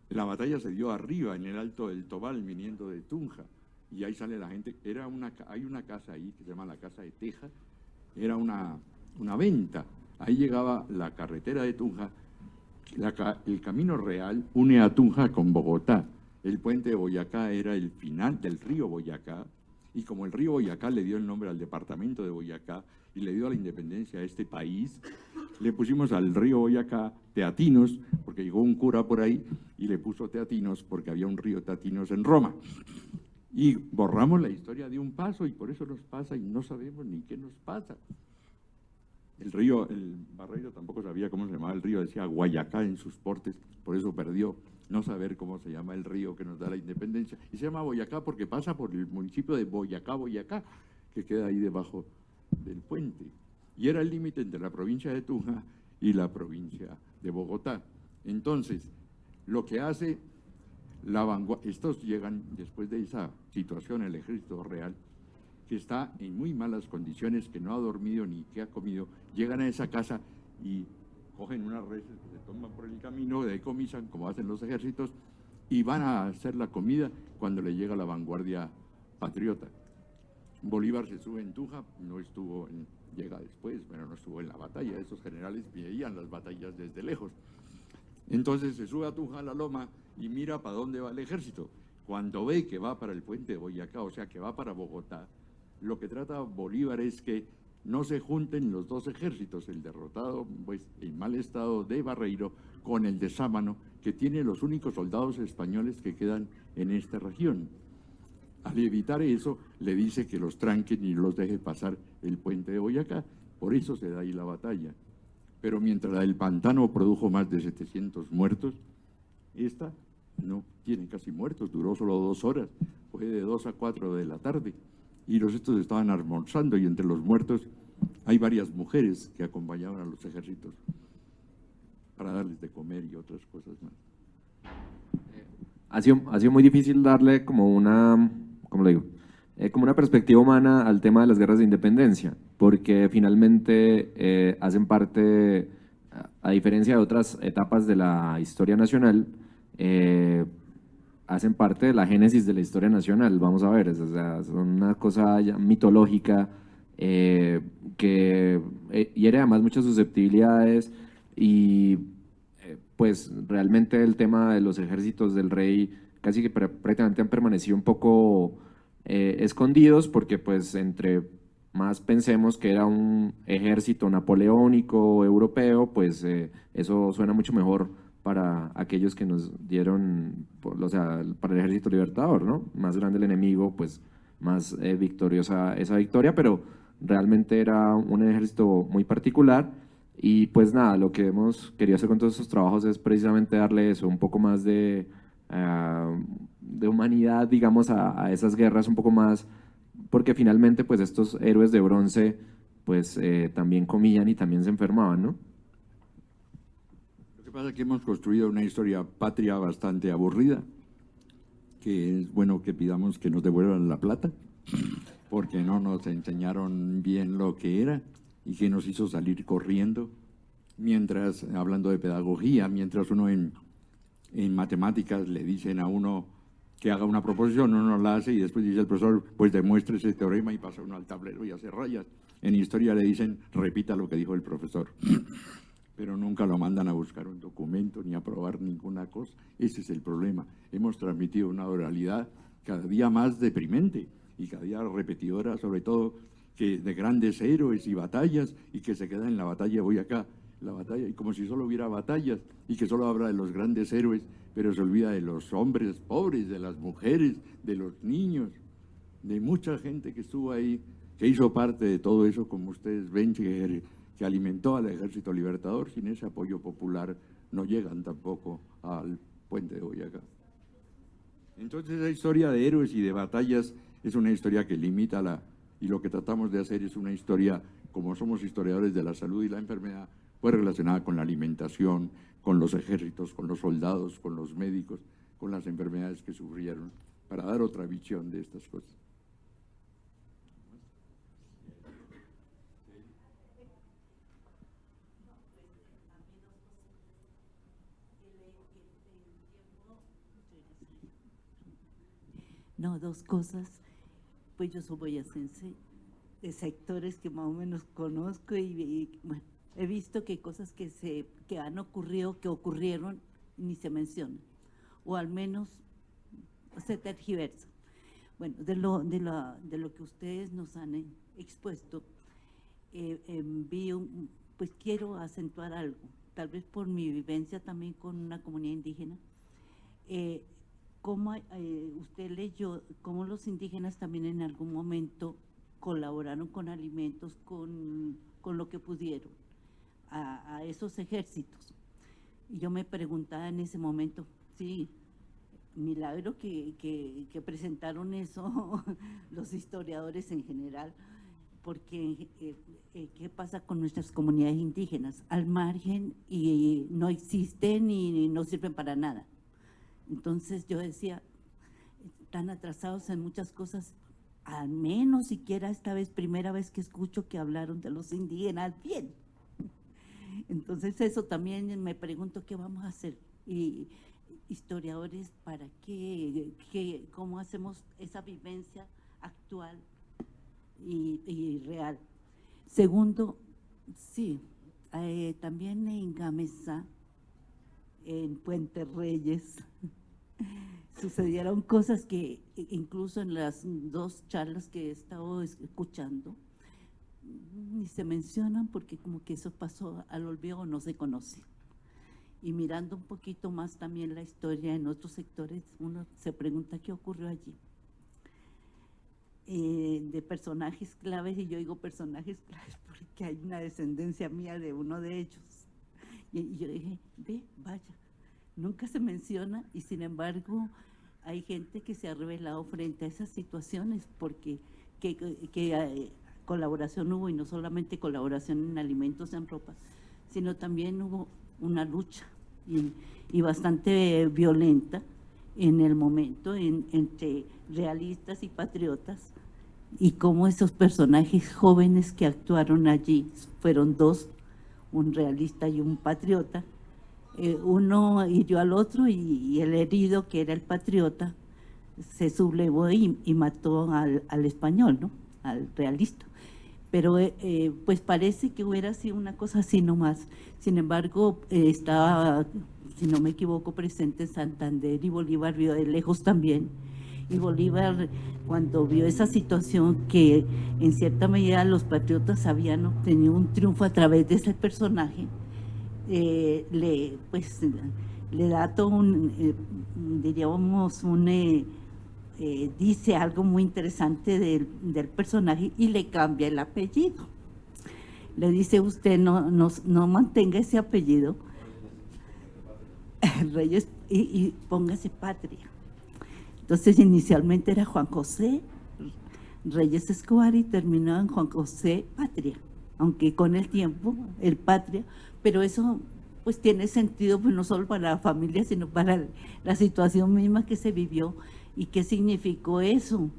La batalla se dio arriba, en el Alto del Tobal, viniendo de Tunja, y ahí sale la gente. Hay una casa ahí que se llama la Casa de Teja, era una venta. Ahí llegaba la carretera de Tunja, el camino real une a Tunja con Bogotá. El puente de Boyacá era el final del río Boyacá, y como el río Boyacá le dio el nombre al departamento de Boyacá y le dio la independencia a este país, le pusimos al río Boyacá Teatinos, porque llegó un cura por ahí y le puso Teatinos porque había un río Teatinos en Roma. Y borramos la historia de un paso y por eso nos pasa y no sabemos ni qué nos pasa. El Barreiro tampoco sabía cómo se llamaba el río, decía Guayacá en sus portes, por eso perdió no saber cómo se llama el río que nos da la independencia. Y se llama Boyacá porque pasa por el municipio de Boyacá, que queda ahí debajo del puente. Y era el límite entre la provincia de Tunja y la provincia de Bogotá. Entonces, lo que hace la vanguardia, estos llegan después de esa situación, el ejército real, que está en muy malas condiciones, que no ha dormido ni que ha comido, llegan a esa casa y cogen unas reses que se toman por el camino, decomisan, como hacen los ejércitos, y van a hacer la comida cuando le llega la vanguardia patriota. Bolívar se sube en Tunja, llega después, pero no estuvo en la batalla. Esos generales veían las batallas desde lejos. Entonces se sube a Tunja, a la loma, y mira para dónde va el ejército. Cuando ve que va para el puente de Boyacá, o sea, que va para Bogotá, lo que trata Bolívar es que no se junten los 2 ejércitos, el derrotado, pues en mal estado de Barreiro, con el de Sámano, que tiene los únicos soldados españoles que quedan en esta región. Al evitar eso, le dice que los tranquen y los deje pasar el puente de Boyacá. Por eso se da ahí la batalla. Pero mientras la del Pantano produjo más de 700 muertos, esta no tiene casi muertos, duró solo 2 horas, fue de 2 a 4 de la tarde. Y los estos estaban almorzando y entre los muertos hay varias mujeres que acompañaban a los ejércitos para darles de comer y otras cosas más. Ha sido muy difícil darle como una, ¿cómo le digo? Como una perspectiva humana al tema de las guerras de independencia, porque finalmente hacen parte, a diferencia de otras etapas de la historia nacional, hacen parte de la génesis de la historia nacional. Vamos a ver, o sea, son una cosa ya mitológica que hiere además muchas susceptibilidades y pues realmente el tema de los ejércitos del rey casi que prácticamente han permanecido un poco escondidos, porque pues entre más pensemos que era un ejército napoleónico europeo, pues eso suena mucho mejor para aquellos que nos dieron, o sea, para el ejército libertador, ¿no? Más grande el enemigo, pues más victoriosa esa victoria, pero realmente era un ejército muy particular. Y pues nada, lo que hemos querido hacer con todos estos trabajos es precisamente darle eso, un poco más de humanidad, digamos, a esas guerras, un poco más, porque finalmente pues estos héroes de bronce pues también comían y también se enfermaban, ¿no? Lo que pasa es que hemos construido una historia patria bastante aburrida, que es bueno que pidamos que nos devuelvan la plata, porque no nos enseñaron bien lo que era y que nos hizo salir corriendo, mientras, hablando de pedagogía, mientras uno en matemáticas le dicen a uno que haga una proposición, uno la hace y después dice el profesor, pues demuestre ese teorema y pasa uno al tablero y hace rayas. En historia le dicen, repita lo que dijo el profesor. pero nunca lo mandan a buscar un documento ni a probar ninguna cosa. Ese es el problema. Hemos transmitido una oralidad cada día más deprimente y cada día repetidora, sobre todo que de grandes héroes y batallas, y que se queda en la batalla, voy acá, la batalla, y como si solo hubiera batallas y que solo habla de los grandes héroes, pero se olvida de los hombres pobres, de las mujeres, de los niños, de mucha gente que estuvo ahí, que hizo parte de todo eso, como ustedes ven, que alimentó al Ejército Libertador. Sin ese apoyo popular no llegan tampoco al puente de Boyacá. Entonces la historia de héroes y de batallas es una historia que limita y lo que tratamos de hacer es una historia, como somos historiadores de la salud y la enfermedad, pues relacionada con la alimentación, con los ejércitos, con los soldados, con los médicos, con las enfermedades que sufrieron, para dar otra visión de estas cosas. No, dos cosas. Pues yo soy boyacense, de sectores que más o menos conozco y bueno, he visto que hay cosas que han ocurrido, que ocurrieron, ni se mencionan, o al menos se tergiversan. Bueno, de lo que ustedes nos han expuesto, pues quiero acentuar algo, tal vez por mi vivencia también con una comunidad indígena. ¿Cómo usted leyó cómo los indígenas también en algún momento colaboraron con alimentos, con lo que pudieron a esos ejércitos? Y yo me preguntaba en ese momento, sí, milagro que presentaron eso los historiadores en general, porque ¿qué pasa con nuestras comunidades indígenas? Al margen y no existen y no sirven para nada. Entonces yo decía, están atrasados en muchas cosas, al menos siquiera esta vez, primera vez que escucho que hablaron de los indígenas bien. Entonces eso también me pregunto qué vamos a hacer, y historiadores, ¿para qué? ¿Cómo hacemos esa vivencia actual y real? Segundo, sí, también en Gamesa, en Puente Reyes, sucedieron cosas que incluso en las dos charlas que he estado escuchando ni se mencionan, porque como que eso pasó al olvido o no se conoce. Y mirando un poquito más también la historia en otros sectores, uno se pregunta qué ocurrió allí. De personajes claves, y yo digo personajes claves porque hay una descendencia mía de uno de ellos. Y yo dije, vaya, nunca se menciona, y sin embargo hay gente que se ha revelado frente a esas situaciones, porque colaboración hubo, y no solamente colaboración en alimentos, en ropa, sino también hubo una lucha y bastante violenta en el momento entre realistas y patriotas, y cómo esos personajes jóvenes que actuaron allí fueron dos, un realista y un patriota. Uno hirió al otro y el herido, que era el patriota, se sublevó y mató al español, ¿no? Al realista. Pero pues parece que hubiera sido una cosa así nomás. Sin embargo, estaba, si no me equivoco, presente en Santander, y Bolívar vio de lejos también. Y Bolívar, cuando vio esa situación, que en cierta medida los patriotas habían obtenido un triunfo a través de ese personaje, le da todo diríamos, dice algo muy interesante del personaje, y le cambia el apellido. Le dice, usted no mantenga ese apellido, Reyes, y póngase Patria. Entonces inicialmente era Juan José Reyes Escobar y terminó en Juan José Patria, aunque con el tiempo el Patria, pero eso pues tiene sentido, pues no solo para la familia, sino para la situación misma que se vivió. ¿Y qué significó eso?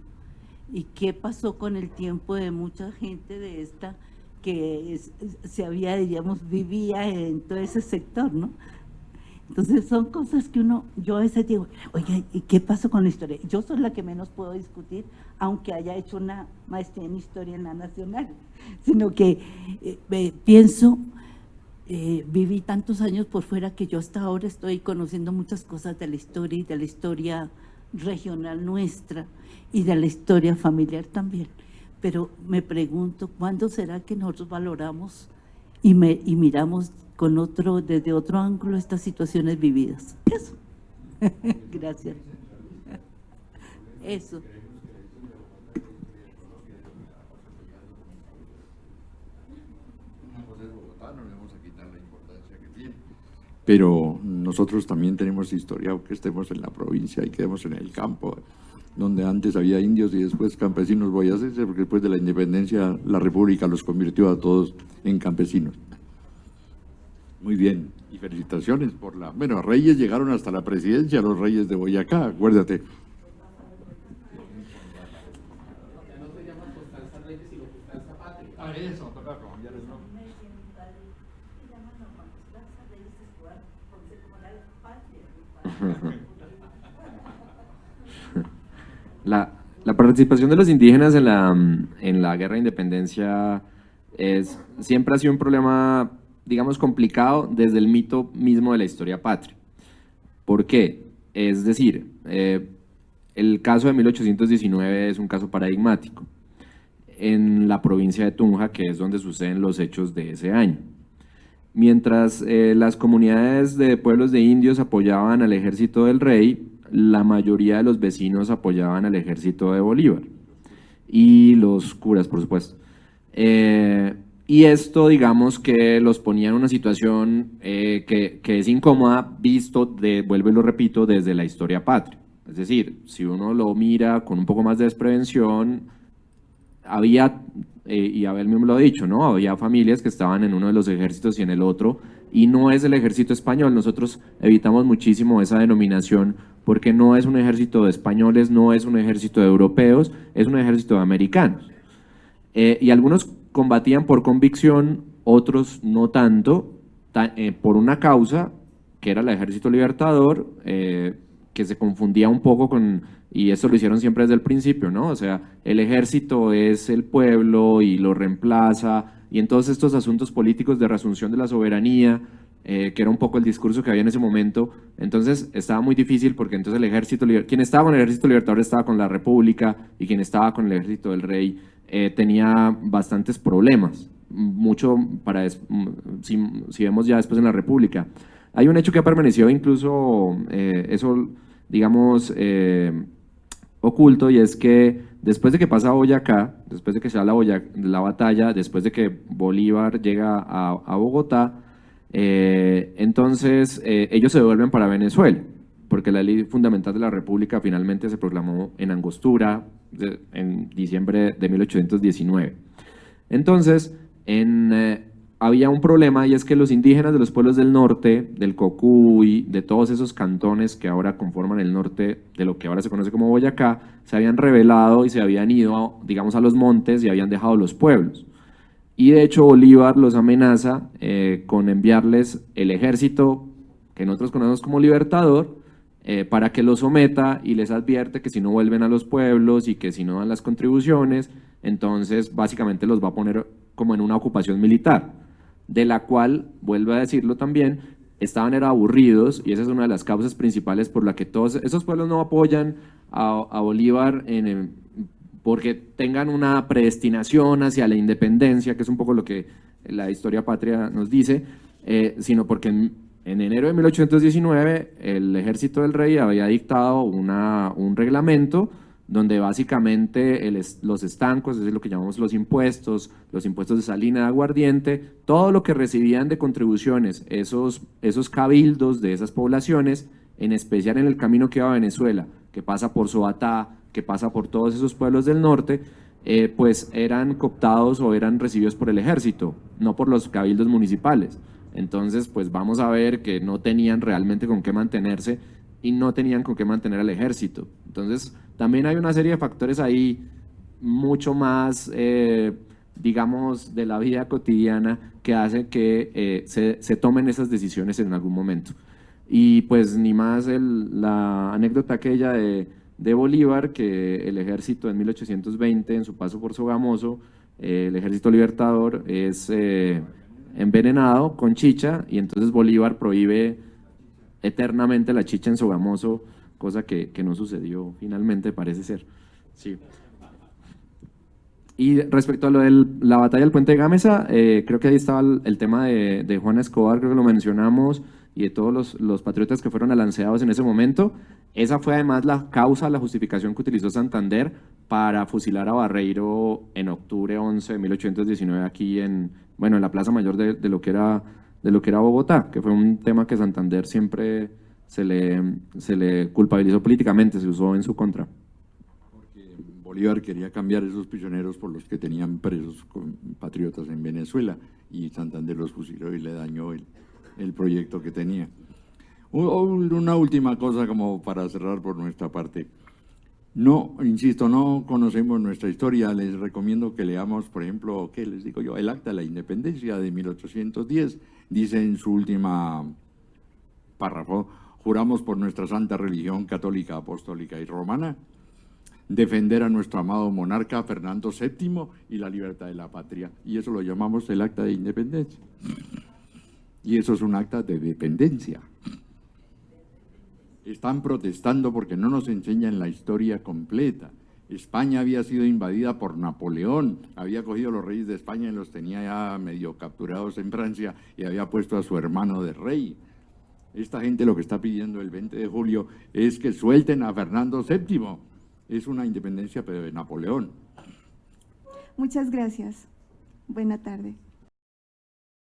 ¿Y qué pasó con el tiempo de mucha gente de esta que se había, digamos, vivía en todo ese sector, ¿no? Entonces son cosas que yo a veces digo, oye, ¿y qué pasó con la historia? Yo soy la que menos puedo discutir, aunque haya hecho una maestría en historia en la Nacional, sino que pienso viví tantos años por fuera que yo hasta ahora estoy conociendo muchas cosas de la historia y de la historia regional nuestra y de la historia familiar también. Pero me pregunto, ¿cuándo será que nosotros valoramos y miramos desde otro ángulo estas situaciones vividas? Eso. Gracias. Eso. Pero nosotros también tenemos historia, aunque estemos en la provincia y quedemos en el campo, donde antes había indios y después campesinos boyacenses, porque después de la independencia la república los convirtió a todos en campesinos. Muy bien, y felicitaciones por la… Bueno, reyes llegaron hasta la presidencia, los reyes de Boyacá, acuérdate. La participación de los indígenas en la guerra de independencia siempre ha sido un problema, digamos, complicado desde el mito mismo de la historia patria. ¿Por qué? Es decir, el caso de 1819 es un caso paradigmático en la provincia de Tunja, que es donde suceden los hechos de ese año. Mientras las comunidades de pueblos de indios apoyaban al ejército del rey, la mayoría de los vecinos apoyaban al ejército de Bolívar y los curas, por supuesto. Y esto, digamos, que los ponía en una situación que es incómoda, visto, vuelvo y lo repito, desde la historia patria. Es decir, si uno lo mira con un poco más de desprevención, había, y Abel mismo lo ha dicho, ¿no? Había familias que estaban en uno de los ejércitos y en el otro, y no es el ejército español. Nosotros evitamos muchísimo esa denominación porque no es un ejército de españoles, no es un ejército de europeos, es un ejército de americanos. Y algunos combatían por convicción, otros no tanto, por una causa que era el Ejército Libertador, que se confundía un poco con, y esto lo hicieron siempre desde el principio, ¿no? O sea, el ejército es el pueblo y lo reemplaza, y en todos estos asuntos políticos de reasunción de la soberanía, que era un poco el discurso que había en ese momento, entonces estaba muy difícil porque entonces el ejército, quien estaba con el Ejército Libertador estaba con la República, y quien estaba con el Ejército del Rey tenía bastantes problemas, mucho si vemos ya después en la República. Hay un hecho que ha permanecido incluso, eso digamos, oculto, y es que después de que pasa Boyacá, después de que se da la batalla, después de que Bolívar llega a Bogotá, entonces ellos se devuelven para Venezuela, porque la ley fundamental de la República finalmente se proclamó en Angostura en diciembre de 1819. Entonces, había un problema, y es que los indígenas de los pueblos del norte, del Cocuy, de todos esos cantones que ahora conforman el norte de lo que ahora se conoce como Boyacá, se habían rebelado y se habían ido, digamos, a los montes y habían dejado los pueblos. Y de hecho Bolívar los amenaza con enviarles el ejército, que nosotros conocemos como Libertador, para que los someta, y les advierte que si no vuelven a los pueblos y que si no dan las contribuciones, entonces básicamente los va a poner como en una ocupación militar, de la cual, vuelvo a decirlo también, estaban aburridos, y esa es una de las causas principales por la que todos esos pueblos no apoyan a Bolívar porque tengan una predestinación hacia la independencia, que es un poco lo que la historia patria nos dice, sino porque en enero de 1819 el Ejército del Rey había dictado un reglamento donde básicamente los estancos, es decir, lo que llamamos los impuestos de salina de aguardiente, todo lo que recibían de contribuciones, esos cabildos de esas poblaciones, en especial en el camino que va a Venezuela, que pasa por Sobatá, que pasa por todos esos pueblos del norte, pues eran cooptados o eran recibidos por el ejército, no por los cabildos municipales. Entonces, pues vamos a ver que no tenían realmente con qué mantenerse y no tenían con qué mantener al ejército. Entonces, también hay una serie de factores ahí mucho más, digamos, de la vida cotidiana que hacen que se tomen esas decisiones en algún momento. Y pues ni más la anécdota aquella de Bolívar, que el ejército en 1820, en su paso por Sogamoso, el Ejército Libertador es envenenado con chicha y entonces Bolívar prohíbe eternamente la chicha en Sogamoso, cosa que no sucedió finalmente, parece ser. Sí. Y respecto a lo de la batalla del Puente de Gámeza, creo que ahí estaba el tema de Juan Escobar, creo que lo mencionamos, y de todos los patriotas que fueron alanceados en ese momento. Esa fue además la causa, la justificación que utilizó Santander para fusilar a Barreiro en octubre 11 de 1819 aquí en la Plaza Mayor de lo que era Bogotá, que fue un tema que Santander siempre se le culpabilizó políticamente, se usó en su contra. Bolívar quería cambiar esos prisioneros por los que tenían presos patriotas en Venezuela y Santander los fusiló y le dañó el proyecto que tenía. Una última cosa como para cerrar por nuestra parte. No, insisto, no conocemos nuestra historia, les recomiendo que leamos, por ejemplo, ¿qué les digo yo? El Acta de la Independencia de 1810, dice en su última párrafo: juramos por nuestra santa religión católica, apostólica y romana defender a nuestro amado monarca Fernando VII y la libertad de la patria. Y eso lo llamamos el Acta de Independencia. Y eso es un acta de dependencia. Están protestando porque no nos enseñan la historia completa. España había sido invadida por Napoleón, había cogido a los reyes de España y los tenía ya medio capturados en Francia y había puesto a su hermano de rey. Esta gente lo que está pidiendo el 20 de julio es que suelten a Fernando VII. Es una independencia pero de Napoleón. Muchas gracias. Buena tarde.